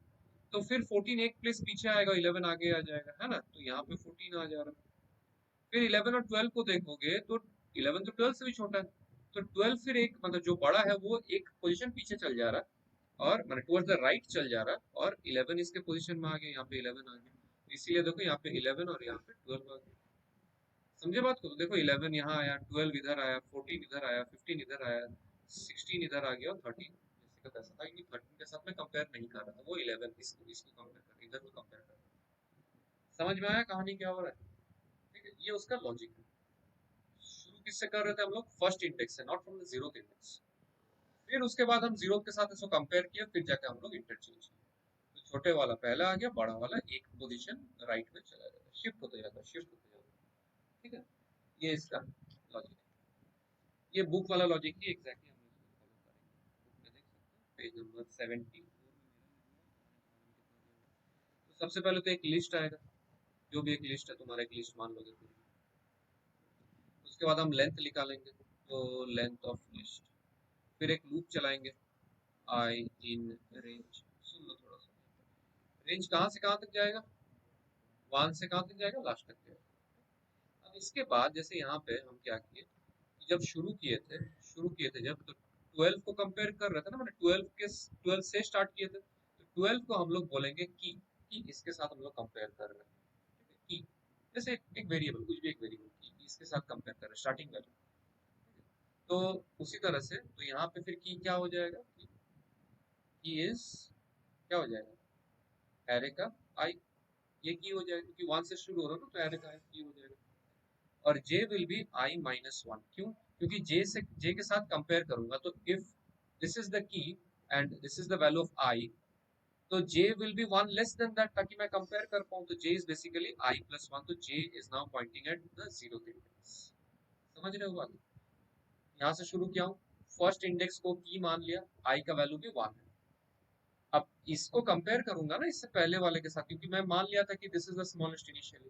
तो फिर 14 एक प्लेस पीछे आएगा, 11 आगे आ जाएगा, है ना। तो यहाँ पे 14 आ जा रहा है। फिर 11 और 12 को देखोगे तो 11 तो 12 से भी छोटा है, तो 12 फिर एक मतलब जो बड़ा है वो एक पोजीशन पीछे चल जा रहा है, और मतलब टुवर्ड्स द राइट चल जा रहा है, और 11 इसके पोजीशन में आ गया, यहाँ पे 11 आ गया। इसीलिए देखो यहाँ पे 11 और यहाँ पे 12 आ गया। समझे बात को? तो देखो 11 यहाँ आया, 12 इधर आया, 14 इधर आया, 15 इधर आया, 16 इधर आ गया, और 13 जैसे का तैसा था, क्योंकि 13 के साथ में कंपेयर नहीं कर रहा था, वो 11 इसको इसको कंपेयर कर, इधर को कंपेयर कर। समझ में आया कहानी क्या हो रहा है? ठीक है, ये उसका लॉजिक है। शुरू किससे कर रहे थे हम लोग? फर्स्ट इंडेक्स से, not from the zero index. फिर उसके बाद हम जीरो के साथ इसको कंपेयर किया, फिर जाके हम लोग इंटरचेंज किया। तो छोटे वाला पहला आ गया, बड़ा वाला एक पोजीशन राइट में चला जाता है, शिफ्ट होते जाता है, शिफ्ट होते जाता है। ठीक है, ये इसका लॉजिक है। ये बुक वाला लॉजिक ही एग्जैक्टली हम लोग फॉलो करेंगे। बुक में देख सकते हैं पेज नंबर 74 में। तो सबसे पहले तो एक लिस्ट आएगा, जो भी एक लिस्ट है, तुम्हारा एक लिस्ट मान लोगे पूरी। उसके बाद हम लेंथ निकालेंगे, तो लेंथ ऑफ लिस्ट। फिर एक लूप चलाएंगे, आई इन रेंज। सुन लो थोड़ा सा, रेंज कहाँ से कहाँ तक जाएगा? 1 से कहाँ तक जाएगा? लास्ट तक जाएगा। अब इसके बाद जैसे यहाँ पे हम क्या किए कि जब शुरू किए थे जब, तो 12 को कंपेयर कर रहे थे ना, मैंने 12 से स्टार्ट किए थे, तो 12 को हम लोग बोलेंगे की इसके साथ हम लोग कंपेयर कर रहे हैं। ठीक है, की जैसे एक वेरिएबल, कुछ भी एक वेरिएबल की इसके साथ कंपेयर कर रहे हैं, स्टार्टिंग वैल्यू। तो उसी तरह से तो यहाँ पे फिर की क्या हो जाएगा? की इज क्या हो जाएगा? एरे का आई। ये की हो जाएगा क्योंकि 1 से शुरू हो रहा है ना, तो एरे का आई की हो जाएगा। और j will be i minus 1। क्यों? क्योंकि j के साथ कंपेयर करूंगा, तो if this is the key and this is the value of i, तो j will be 1 less than that, ताकि मैं कंपेयर कर पाऊं। तो j is basically i plus 1, तो j is now Poynting at the zero index. समझ रहे हो बात? यहाँ से शुरू किया हूँ, फर्स्ट इंडेक्स को की मान लिया, i का वैल्यू भी 1 है। अब इसको कंपेयर करूंगा ना इससे पहले वाले के साथ, क्योंकि मैं मान लिया था कि this is the smallest initially,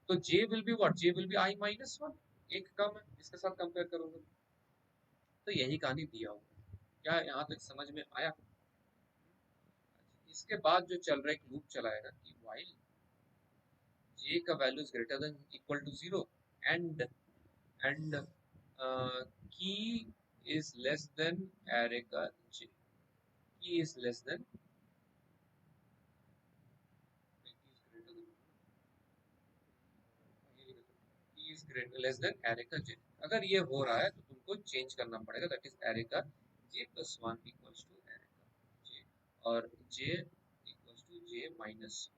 तो j will be what? j will be i minus 1, एक कम है, इसके साथ कंपेयर करूंगा। तो यही कहानी दिया हुआ है। क्या यहाँ तक समझ में आया? इसके बाद जो चल रहा है, एक लूप चलाएगा कि while j का value is greater than equal to 0 and key is less than array का j, key is less than less than array का j। अगर ये हो रहा है तो तुमको चेंज करना पड़ेगा, दैट इज एरे का j plus 1 equals to array का j, और j equals to j minus.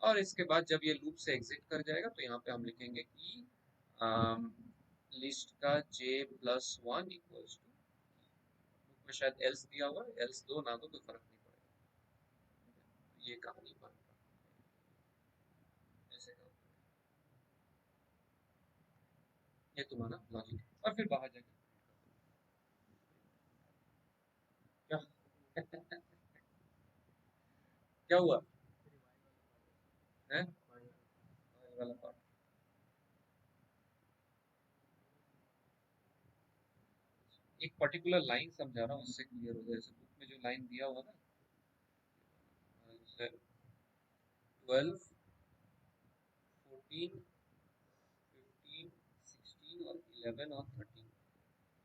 और इसके बाद जब ये लूप से एग्जिट कर जाएगा, तो यहाँ पे हम लिखेंगे कि लिस्ट का j plus 1 equals to, loop में शायद एल्स दिया हुआ है, एल्स दो ना दो कोई फर्क नहीं पड़ेगा। ये कहानी बन रहा है, ऐसे काम करें। ये तुम्हारा लॉजिक है, और फिर बाहर जाके क्या क्या हुआ है? वाला पार्ट एक पर्टिकुलर लाइन समझा रहा हूँ, उससे क्लियर हो जाए। जैसे बुक में जो लाइन दिया हुआ ना, जैसे 12, 14, 15, 16 और 11 और 13,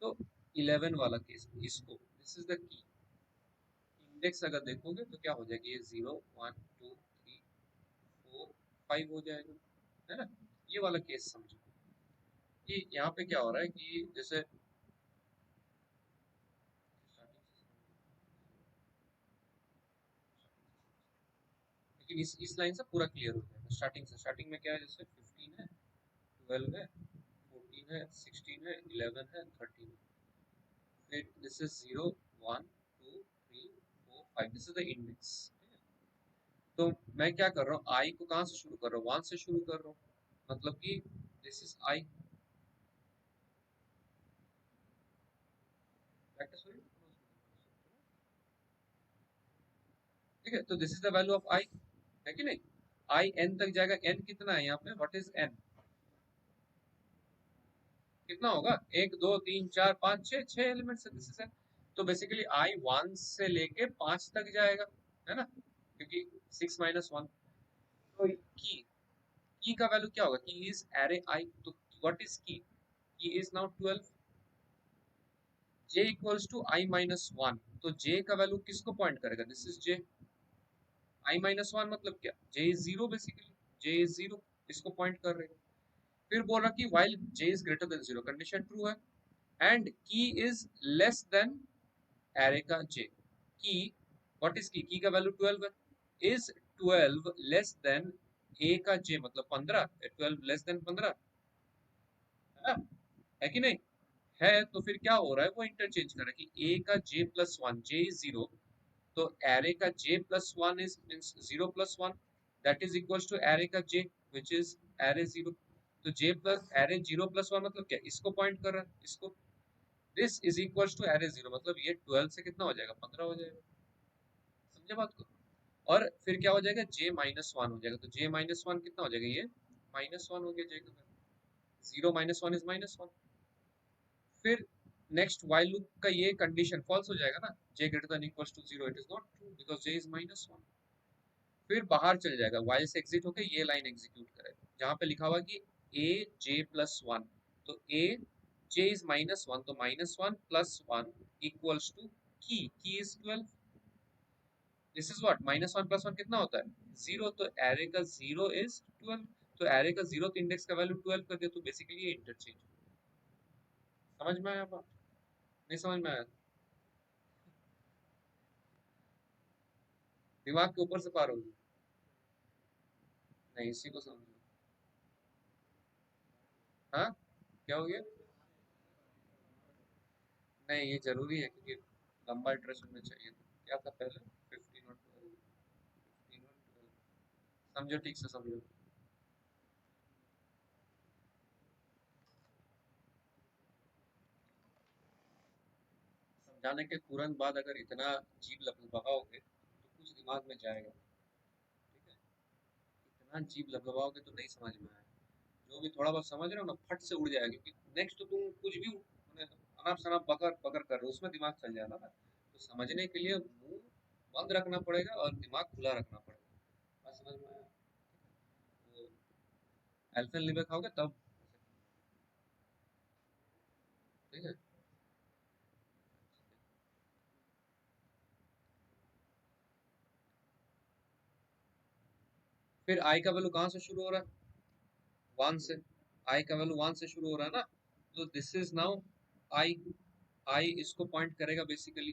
तो 11 वाला केस इसको, this is the key index अगर देखोगे तो क्या हो जाएगा? ये 0 1 2 3 4 5 हो जाएगा, है ना। ये वाला केस समझो कि यहाँ पे क्या हो रहा है कि जैसे लेकिन इस लाइन से पूरा क्लियर हो जाएगा। स्टार्टिंग से, स्टार्टिंग में क्या है? जैसे 15 है, 12 है, 14 है, 16 है, 11 है, 13 है, फिर this is 0 1 2 3 4 5, this is the index. तो मैं क्या कर रहा हूँ, आई को कहाँ से शुरू कर रहा हूँ? 1 से शुरू कर रहा हूँ, मतलब कि दिस इज आई। ठीक है, तो this is the value of I, है कि नहीं? आई एन तक जाएगा, एन कितना है यहाँ पे? What is an? कितना होगा? 1 2 3 4 5 6, 6 एलिमेंट्स है, दिस इज एन। तो बेसिकली आई 1 से लेके 5 तक जाएगा, है ना, क्योंकि 6 माइनस 1। तो की का वैल्यू क्या होगा? की इज एरे आई, तो what is key is now 12। j equals to i minus 1, तो j का वैल्यू किसको पॉइंट करेगा? This is j। i minus 1 मतलब क्या? j is 0, basically j is 0, इसको पॉइंट कर रहे हैं। फिर बोल रहा कि while j is greater than 0, condition true है, and key is less than array का j। की व्हाट इज की का वैल्यू 12 है। इज 12 लेस देन a का j, मतलब 15, 12 लेस देन 15, है ना, है कि नहीं? है, तो फिर क्या हो रहा है, वो इंटरचेंज कर रहा है कि a का j प्लस 1, j इज 0, तो एरे का j plus 1 is means 0 plus 1, that is equals to array का j व्हिच इज एरे 0। तो j प्लस एरे 0 प्लस 1 मतलब क्या? इसको पॉइंट कर रहा है, इसको। This is equals to array 0, मतलब ये 12 से कितना हो जाएगा? 15 हो जाएगा। समझे बात को? और फिर क्या हो जाएगा? j माइनस 1 हो जाएगा, तो j माइनस 1 कितना हो जाएगा? ये माइनस 1 हो गया j का। 0 माइनस 1 इज माइनस 1। फिर नेक्स्ट while लूप का ये कंडीशन फॉल्स हो जाएगा ना, j greater than equals to 0, it is not true because j is minus 1। फिर बाहर चल जाएगा, while से एग्जिट होकर ये लाइन एग्जीक्यूट करेगा जहां पे लिखा हुआ कि a j प्लस 1, तो a j इज माइनस 1, तो माइनस 1 प्लस 1 इक्वल्स टू की is 12। This is what, minus 1 plus 1 कितना होता है? 0, तो एरे का 0 इज 12, तो एरे का 0th इंडेक्स का वैल्यू 12 कर दिया, तो बेसिकली ये इंटरचेंज। समझ में आया बात? नहीं समझ में आया? दिमाग के ऊपर से पार होगी? नहीं, इसी को समझो। हाँ, क्या हो गया? नहीं, ये जरूरी है क्योंकि लंबा इटरेशन में चाहिए। क्या था पहले? 15 और 12, 15 और 12। समझो, ठीक से समझो। समझाने के तुरंत बाद अगर इतना जीभ लपलपाओगे तो कुछ दिमाग में जाएगा, ठीक है? इतना जीभ लपलपाओगे तो नहीं समझ में आएगा। जो भी थोड़ा बहुत समझ रहे हो ना, फट से उड़ जाएगा, क्योंकि नेक्स्ट तो तुम कुछ भी अनाप शनाप बकर पकड़ कर रहे हो, उसमें दिमाग चल जाएगा ना। तो समझने के लिए मुंह बंद रखना पड़ेगा और दिमाग खुला रखना पड़ेगा। बात समझ में आया? तो एल्फेनलिबे खाओगे तब, ठीक है? फिर आई का वैल्यू कहाँ से शुरू हो रहा है? 1 से। आई का वैल्यू 1 से शुरू हो रहा है ना, तो दिस इज नाउ आई। आई इसको पॉइंट करेगा बेसिकली।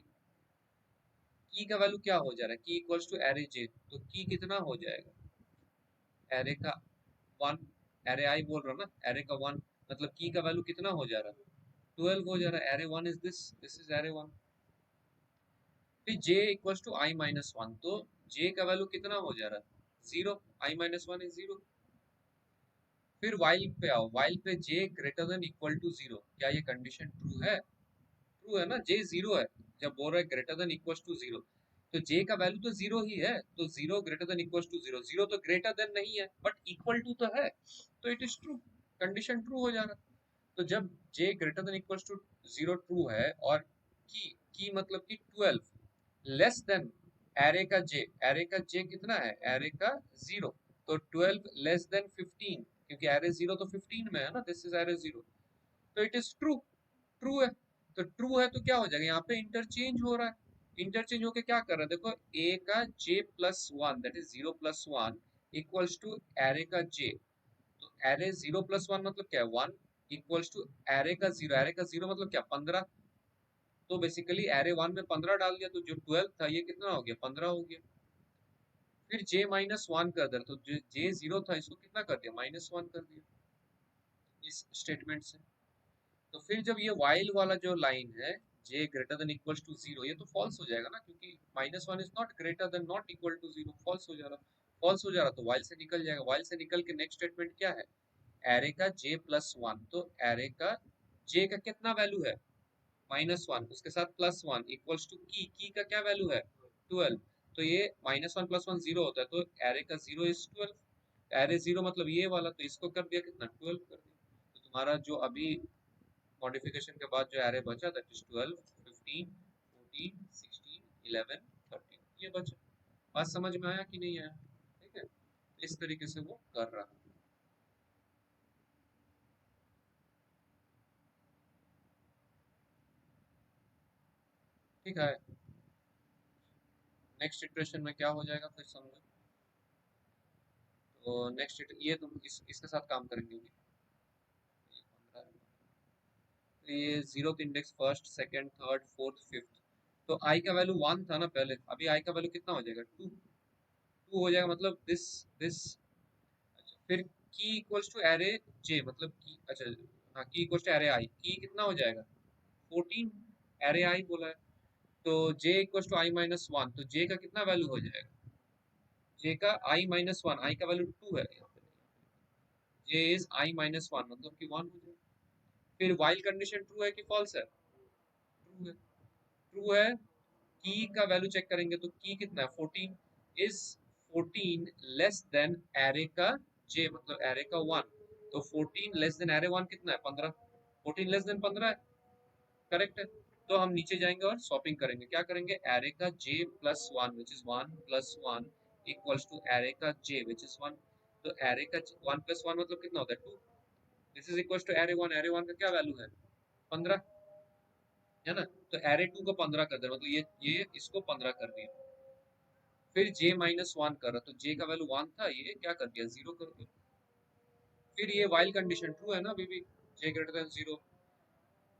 की का वैल्यू क्या हो जा रहा है? की इक्वल्स टू एरे जे, तो की कितना हो जाएगा? एरे का 1, एरे आई बोल रहा हूँ ना, एरे का 1, मतलब की का वैल्यू कितना हो जा रहा है? 12 हो जा रहा है। Array 1 is this, this is array 1। फिर j equals to i minus 1, तो j का वैल्यू कितना हो जा रहा है? 0, i माइनस 1 इज 0। फिर while पे आओ, while पे j greater than equal to 0, क्या ये कंडीशन ट्रू है? ट्रू है ना, j 0 है। जब बोल रहा है ग्रेटर देन इक्वल टू 0, तो j का वैल्यू तो 0 ही है, तो 0 ग्रेटर देन इक्वल टू 0, 0 तो ग्रेटर देन नहीं है बट इक्वल टू तो है, तो it is true. Condition true हो जा रहा है। तो जब j greater than equal to 0 true है, और की मतलब कि 12 लेस देन एरे का j, एरे का j कितना है? एरे का 0, तो 12 लेस देन 15, क्योंकि एरे 0 तो 15 में है ना, दिस इज एरे 0, तो इट इज ट्रू। ट्रू है, तो ट्रू है तो क्या हो जाएगा? यहाँ पे इंटरचेंज हो रहा है। इंटरचेंज होके क्या कर रहा है? देखो, a का j plus 1, that is 0 plus 1 equals to array का j, तो एरे 0 प्लस 1 मतलब क्या है? 1 इक्वल्स टू एरे का 0, एरे का 0 मतलब क्या? 15। तो बेसिकली एरे 1 में 15 डाल दिया, तो जो 12 था ये कितना हो गया? 15 हो गया। फिर j माइनस 1 कर दिया, तो जो j 0 था इसको कितना कर दिया? माइनस 1 कर दिया इस स्टेटमेंट से। तो फिर जब ये while वाला जो लाइन है, j greater than equals to 0, ये तो फॉल्स हो जाएगा ना, क्योंकि minus 1 is not greater than not equal to 0, false हो जा रहा। फॉल्स हो जा रहा, तो while से निकल जाएगा। while से निकल के नेक्स्ट स्टेटमेंट क्या है? एरे का j प्लस 1, तो एरे का j का कितना वैल्यू है? माइनस 1, उसके साथ प्लस 1 इक्वल्स टू की का क्या वैल्यू है? 12। तो ये माइनस 1 प्लस 1 0 होता है, तो एरे का 0 इज 12। एरे 0 मतलब ये वाला, तो इसको कर दिया कितना? 12 कर दिया। तो तुम्हारा जो अभी मॉडिफिकेशन के बाद जो एरे बचा, दैट इज 12, 15, 15, 16, 11, 13 ये बचा। बात समझ में आया कि नहीं आया? ठीक है, इस तरीके से वो कर रहा है। ठीक है, नेक्स्ट इटरेशन में क्या हो जाएगा फिर समझो। तो नेक्स्ट ये तुम इसके साथ काम करेंगे भी। तो ये zero index first second third fourth fifth, तो आई का वैल्यू 1 था ना पहले, अभी आई का वैल्यू कितना हो जाएगा 2। 2 हो जाएगा मतलब दिस दिस। अच्छा फिर की इक्वल्स टू एरे जे मतलब की, अच्छा हाँ की इक्वल्स टू एरे आई, की कितना हो जाएगा 14, एरे आई बोला है। तो J equals to I minus one, तो जे का कितना वैल्यू हो जाएगा, जे का आई माइनस वन, आई का वैल्यू 2 है यहाँ पे, जे इज आई माइनस वन मतलब कि 1 हो जाएगा। फिर वाइल कंडीशन ट्रू है कि फॉल्स है, ट्रू है। ट्रू है, की का वैल्यू चेक करेंगे तो की कितना है 14, इज 14 लेस देन एरे का जे मतलब एरे का 1, तो 14 लेस देन एरे 1 कितना है 15, 14 लेस देन 15 है, करेक्ट है। तो हम नीचे जाएंगे और स्वैपिंग करेंगे, क्या करेंगे एरे का J plus 1 which is 1 plus 1 equals to array का जे विच इज 1, तो एरे का 1 प्लस 1 मतलब कितना होता है 2, this is equals to array 1, array 1 का क्या वैल्यू है 15, है ना। तो एरे 2 को 15 कर देना, मतलब ये इसको 15 कर दिया। फिर j माइनस वन कर रहा, तो j का वैल्यू 1 था, ये क्या कर दिया 0 कर दिया। फिर ये वाइल कंडीशन ट्रू है ना अभी भी, j ग्रेटर देन 0।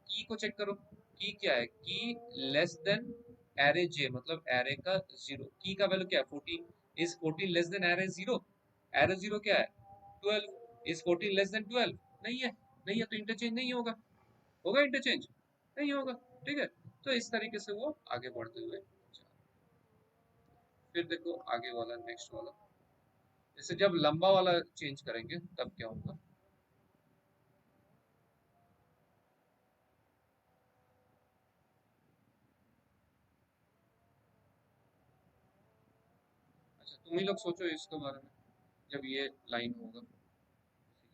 की को चेक करो, की क्या है, की लेस देन एरे j मतलब एरे का 0, की का वैल्यू क्या है 14, is 14 less than array 0, array 0 क्या है 12, इज 14 लेस देन 12, नहीं है, नहीं है तो इंटरचेंज नहीं होगा, होगा इंटरचेंज नहीं होगा, ठीक है। तो इस तरीके से वो आगे बढ़ते हुए, फिर देखो आगे वाला नेक्स्ट वाला, जैसे जब लंबा वाला चेंज करेंगे तब क्या होगा। अच्छा तुम ही लोग सोचो इसके बारे में, जब ये लाइन होगा,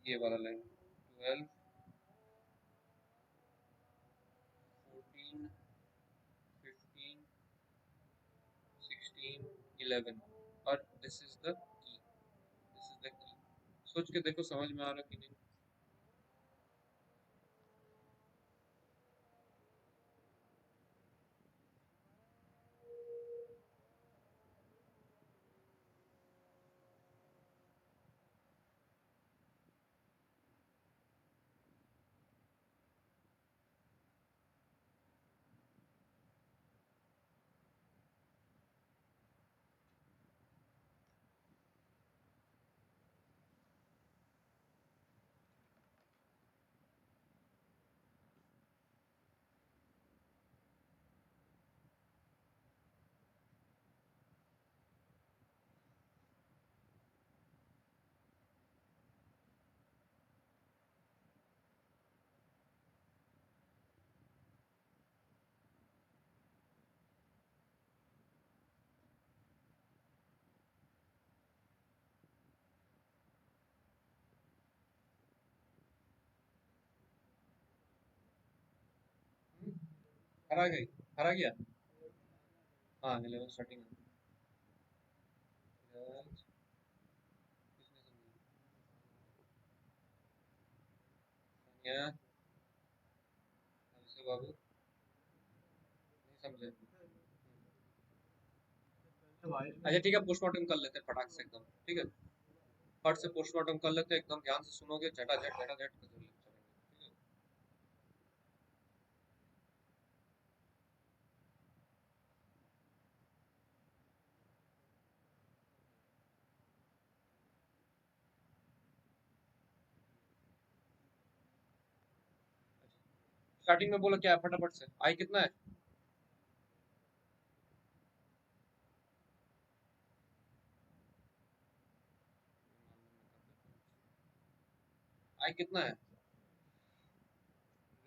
ये वाला लाइन 12, 14, 15, 16, 11 और this is the key, this is the key. सोच के देखो समझ में आ रहा कि नहीं। हरा गई, हरा गया, हाँ 11 स्टार्टिंग है। किसने समझा, या हमसे बाबू नहीं समझे। अच्छा ठीक है, पोस्टमार्टम कर लेते हैं फटाक से एकदम, ठीक है, फट से पोस्टमार्टम कर लेते हैं, एकदम ध्यान से सुनोगे, झटाझट झटाझट कर चलेंगे, ठीक है। स्टार्टिंग में बोलो क्या है फटाफट से, आई कितना है, आई कितना है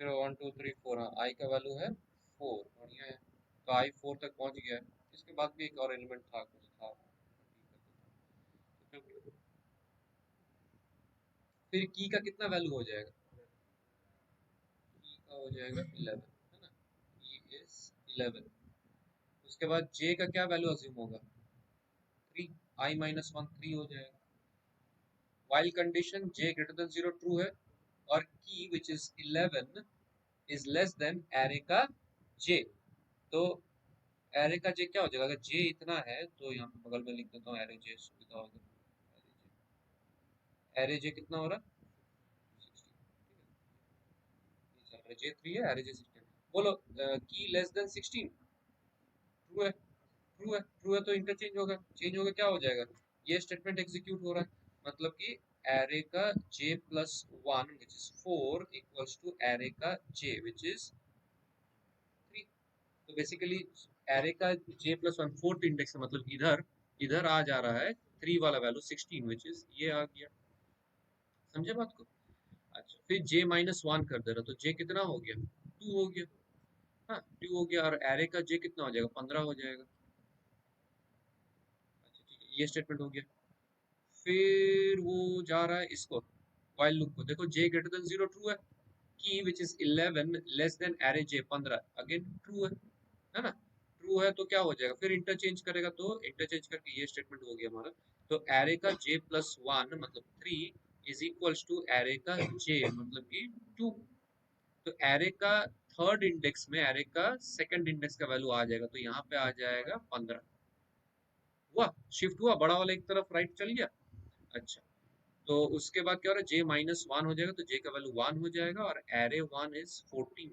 0 1 2 3 4, हाँ आई का वैल्यू है 4, बढ़िया है। तो आई 4 तक पहुंच गया है, इसके बाद भी एक और एलिमेंट था कुछ था, तो फिर की का कितना वैल्यू हो जाएगा, की का हो जाएगा 11, है ना, की इज 11, उसके बाद जे का क्या वैल्यू अज्यूम होगा, 3, i माइनस 1 3 हो जाएगा। while condition j greater than 0 true है और key which is 11 is less than array का j। तो एरे का j क्या हो जाएगा, अगर j इतना है तो यहाँ पे बगल में लिख देता हूँ एरे j, सुविधा होगी। एरे j कितना हो रहा है, 16, एरे j 3 है, एरे j 16। बोलो की लेस देन 16 ट्रू है, ट्रू है, ट्रू है तो इंटरचेंज होगा, चेंज होगा क्या हो जाएगा, ये स्टेटमेंट एग्जीक्यूट हो रहा है, मतलब कि एरे का j plus 1 which is 4 equals to array का j विच इज 3। तो बेसिकली एरे का j प्लस 1 फोर्थ इंडेक्स है, मतलब इधर इधर आ जा रहा है 3 वाला वैल्यू 16 विच इज ये आ गया। समझे बात को। अच्छा फिर j माइनस 1 कर दे रहा तो j कितना हो गया, 2 हो गया। हाँ 2 हो गया और एरे का j कितना हो जाएगा, 15 हो जाएगा। अच्छा ठीक है, ये स्टेटमेंट हो गया। फिर वो जा रहा है इसको while लूप को, देखो j ग्रेटर देन 0 ट्रू है, की which is 11 less than array j 15 again true है ना। ट्रू है तो क्या हो जाएगा, फिर इंटरचेंज करेगा तो इंटरचेंज करके ये स्टेटमेंट हो गया हमारा। तो एरे का j प्लस 1 मतलब 3 इज इक्वल्स टू एरे का j मतलब कि 2। तो एरे का थर्ड इंडेक्स में एरे का सेकंड इंडेक्स का वैल्यू आ जाएगा, तो यहाँ पे आ जाएगा 15। हुआ शिफ्ट हुआ, बड़ा वाला एक तरफ राइट चल गया। अच्छा तो उसके बाद क्या हो रहा है, जे माइनस 1 हो जाएगा तो जे का वैल्यू 1 हो जाएगा और एरे 1 इज 14।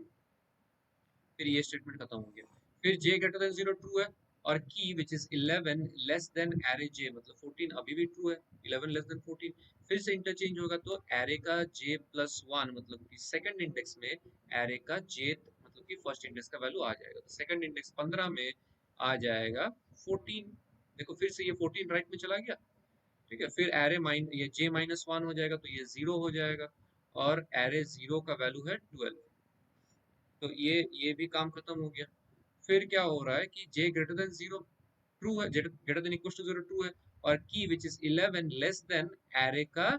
फिर ये स्टेटमेंट खत्म हो गया। फिर j ग्रेटर देन 0 ट्रू है और key which is 11 less than array j मतलब 14 अभी भी ट्रू है, 11 लेस देन 14। फिर से इंटरचेंज होगा तो एरे का j प्लस 1 मतलब कि सेकंड इंडेक्स में एरे का j मतलब कि फर्स्ट इंडेक्स का वैल्यू आ जाएगा, तो सेकंड इंडेक्स 15 में आ जाएगा 14। देखो फिर से ये 14 राइट में चला गया, ठीक है। फिर एरे ये j माइनस 1 हो जाएगा तो ये 0 हो जाएगा और एरे 0 का वैल्यू है 12। तो ये भी काम खत्म हो गया। फिर क्या हो रहा है कि j ग्रेटर देन 0 ट्रू है, greater than equal to 0 true है और key which is 11 less than array का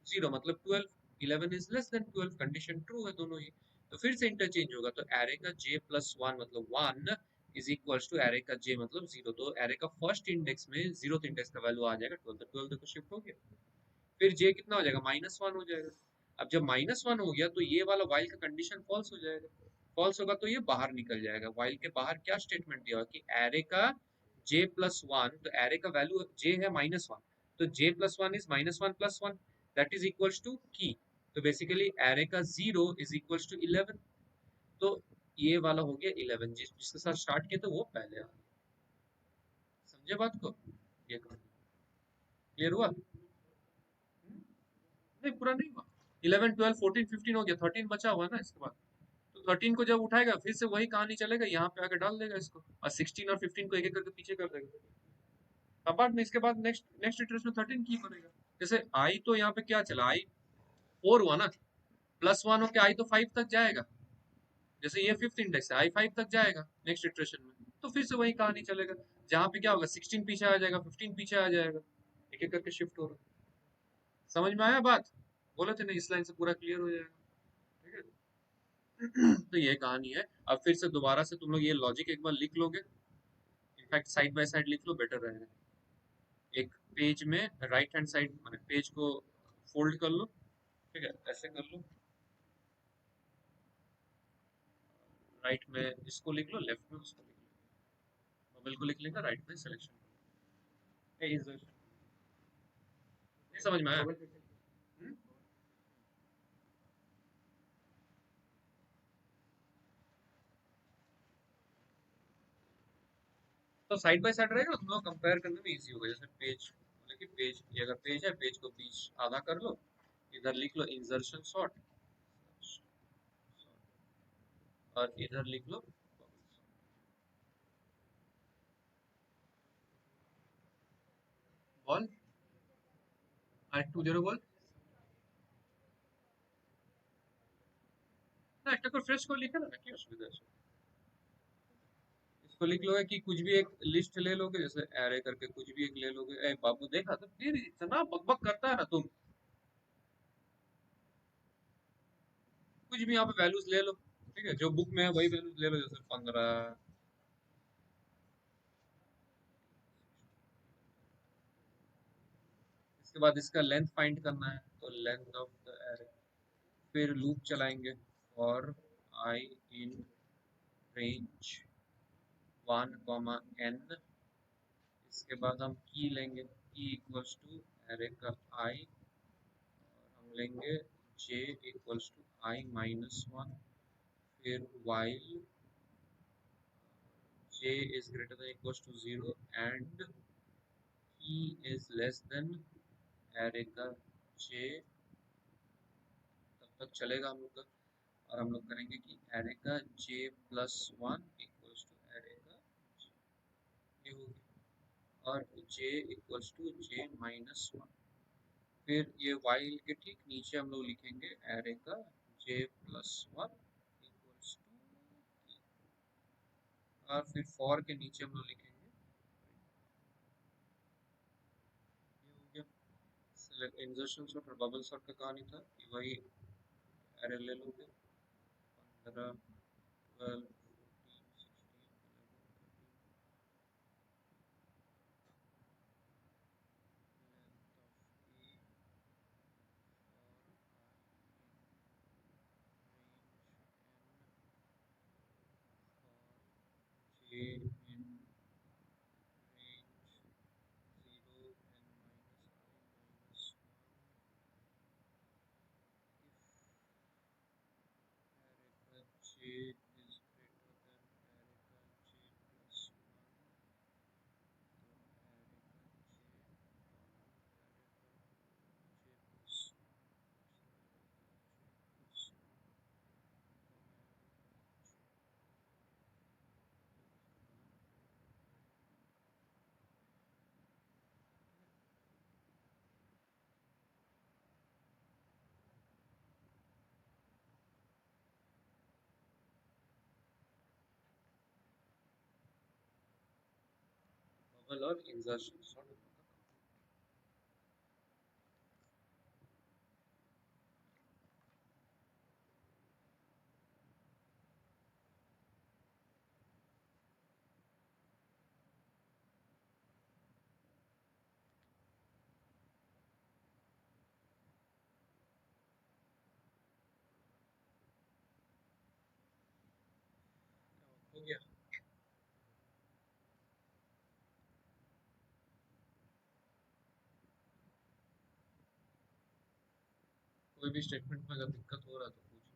0 मतलब 12, 11 is less than 12 condition true है दोनों ही। तो फिर से इंटरचेंज होगा तो एरे का j प्लस 1 मतलब 1 इज इक्वल्स टू एरे का j मतलब 0। तो एरे का फर्स्ट इंडेक्स में जीरोथ इंडेक्स का वैल्यू आ जाएगा 12, तो 12 देखो शिफ्ट हो गया। फिर j कितना हो जाएगा, माइनस 1 हो जाएगा। अब जब माइनस 1 हो गया तो ये वाला while का कंडीशन फॉल्स हो जाएगा, फॉल्स होगा तो ये बाहर निकल जाएगा। while के बाहर क्या स्टेटमेंट दिया हुआ कि एरे का j प्लस 1, तो एरे का वैल्यू j है माइनस 1, तो j plus 1 is minus 1 plus 1 that is equals to key. तो बेसिकली एरे का 0 इज इक्वल्स टू 11। तो ये वाला हो गया 11, जिसके साथ स्टार्ट किया तो वो पहले आ गया। समझे बात को, ये क्लियर हुआ, नहीं पूरा नहीं हुआ। 11 12 14 15 हो गया, 13 बचा हुआ ना इसके बाद। तो 13 को जब उठाएगा फिर से वही कहानी चलेगा, यहाँ पे आके डाल देगा इसको और 16 और 15 को एक एक करके पीछे कर देगा। अब बाद में इसके बाद नेक्स्ट नेक्स्ट इटरेशन में 13 की बनेगा। जैसे आई तो यहाँ पे क्या चला, आई 4 हुआ ना, प्लस 1 होके आई तो 5 तक जाएगा। जैसे ये फिफ्थ इंडेक्स है, आई 5 तक जाएगा नेक्स्ट इटरेशन में, तो फिर से वही कहानी चलेगा। जहाँ पे क्या होगा, 16 पीछे आ जाएगा, 15 पीछे आ जाएगा, एक एक करके शिफ्ट हो रहा है। समझ में आया बात, बोले थे ना इस लाइन से पूरा क्लियर हो जाएगा, ठीक है। तो ये कहानी है। अब फिर से दोबारा से तुम लोग ये लॉजिक एक बार लिख लोगे, इनफैक्ट साइड बाय साइड लिख लो बेटर रहेगा। एक पेज में राइट हैंड साइड माने पेज को फोल्ड कर लो, ठीक है, ऐसे कर लो, राइट में इसको लिख लो, लेफ्ट में उसको लिख लो, बबल को लिख लेगा, राइट में सिलेक्शन। नहीं समझ में आया, तो साइड बाय साइड रहेगा, तुम लोग कंपेयर करने में इजी होगा। जैसे पेज, देखिए पेज, ये अगर पेज है, पेज को बीच आधा कर लो, इधर लिख लो इंसर्शन सॉर्ट और इधर लिख लो बॉल 820 बॉल ना, एक फ्रेश को लिखा ना, क्या असुविधा है। इसको लिख लोगे कि कुछ भी एक लिस्ट ले लोगे, जैसे एरे करके कुछ भी एक ले लोगे। ए बाबू देखा तो फिर इतना बकबक करता है ना तुम, कुछ भी यहाँ पे वैल्यूज ले लो, ठीक है, जो बुक में है वही वैल्यूज ले लो, जैसे 15 इसके बाद इसका लेंथ फाइंड करना है, तो लेंथ ऑफ द एरे, फिर लूप चलाएंगे for I in range 1, n। इसके बाद हम की लेंगे, की इक्वल्स टू एरे का I, और हम लेंगे j equals to I minus 1, फिर while j is greater than equals to 0 and e is less than array का j, तब तक चलेगा हम लोग का। और हम लोग करेंगे कि array का j plus 1 equals to array का j, ये हो गया, और j equals to j minus 1। फिर ये while के ठीक नीचे हम लोग लिखेंगे array का j प्लस 1 इक्वल्स टू, और फिर for के नीचे हम लोग लिखेंगे, ये हो गया इंसर्शन सॉर्ट और बबल सॉर्ट का कहानी था कि वही एरे ले लोगे 15, 12, 14, 16, 11 of e for j in range 0 and bubble और इंसर्शन सॉर्ट। हो गया, कोई भी स्टेटमेंट में अगर दिक्कत हो रहा है तो पूछना।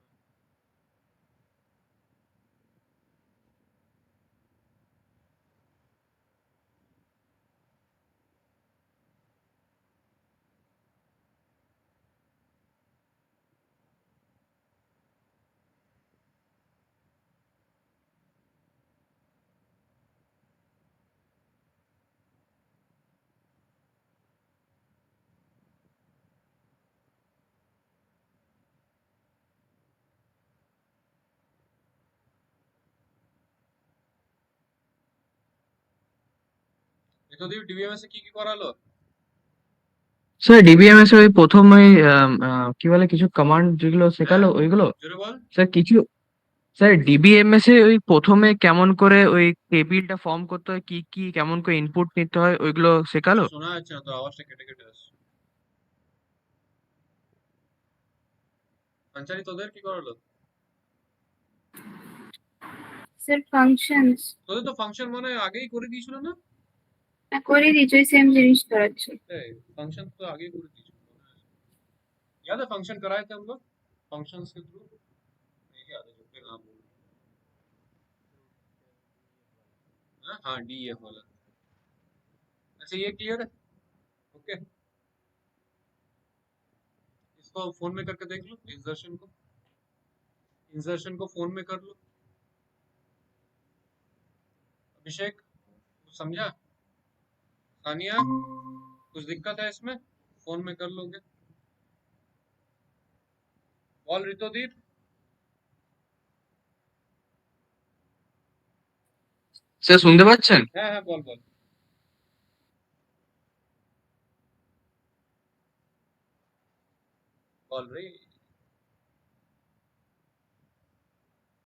ये तो ডিবিএমএস এ কি কি করালো? স্যার ডিবিএমএস এর ওই প্রথম ওই কি বলে কিছু কমান্ড যেগুলো হ্যাঁ শেখালো ওইগুলো জোরে বল। স্যার কিছু স্যার ডিবিএমএস এ ওই প্রথমে কেমন করে ওই টেবিলটা ফর্ম করতে হয় কি কি কেমন করে ইনপুট নিতে হয় ওইগুলো শেখালো। কিছু শোনা যাচ্ছে না, তো আওয়াজটা কেটে কেটে আসছে। পাঞ্চালি তোদের কি করালো? স্যার ফাংশনস তোদের তো ফাংশন মনে হয় আগেই করে দিয়েছিল না? করে দিয়েছি, ওই সেম জিনিস করাচ্ছে। फंक्शन तो आगे पूरी चीज याद है, फंक्शन कराए थे हम लोग फंक्शंस के थ्रू, नहीं याद है जो फिर नाम बोल। हाँ डीएफ वाला। अच्छा ये क्लियर है, ओके। इसको फोन में करके देख लो, इंसर्शन को फोन में कर लो। अभिषेक कुछ समझा? सानिया कुछ दिक्कत है इसमें? फोन में कर लोगे? বল ঋতদীপ। স্যার শুনতে পাচ্ছেন? হ্যাঁ হ্যাঁ বল বল। বল রে।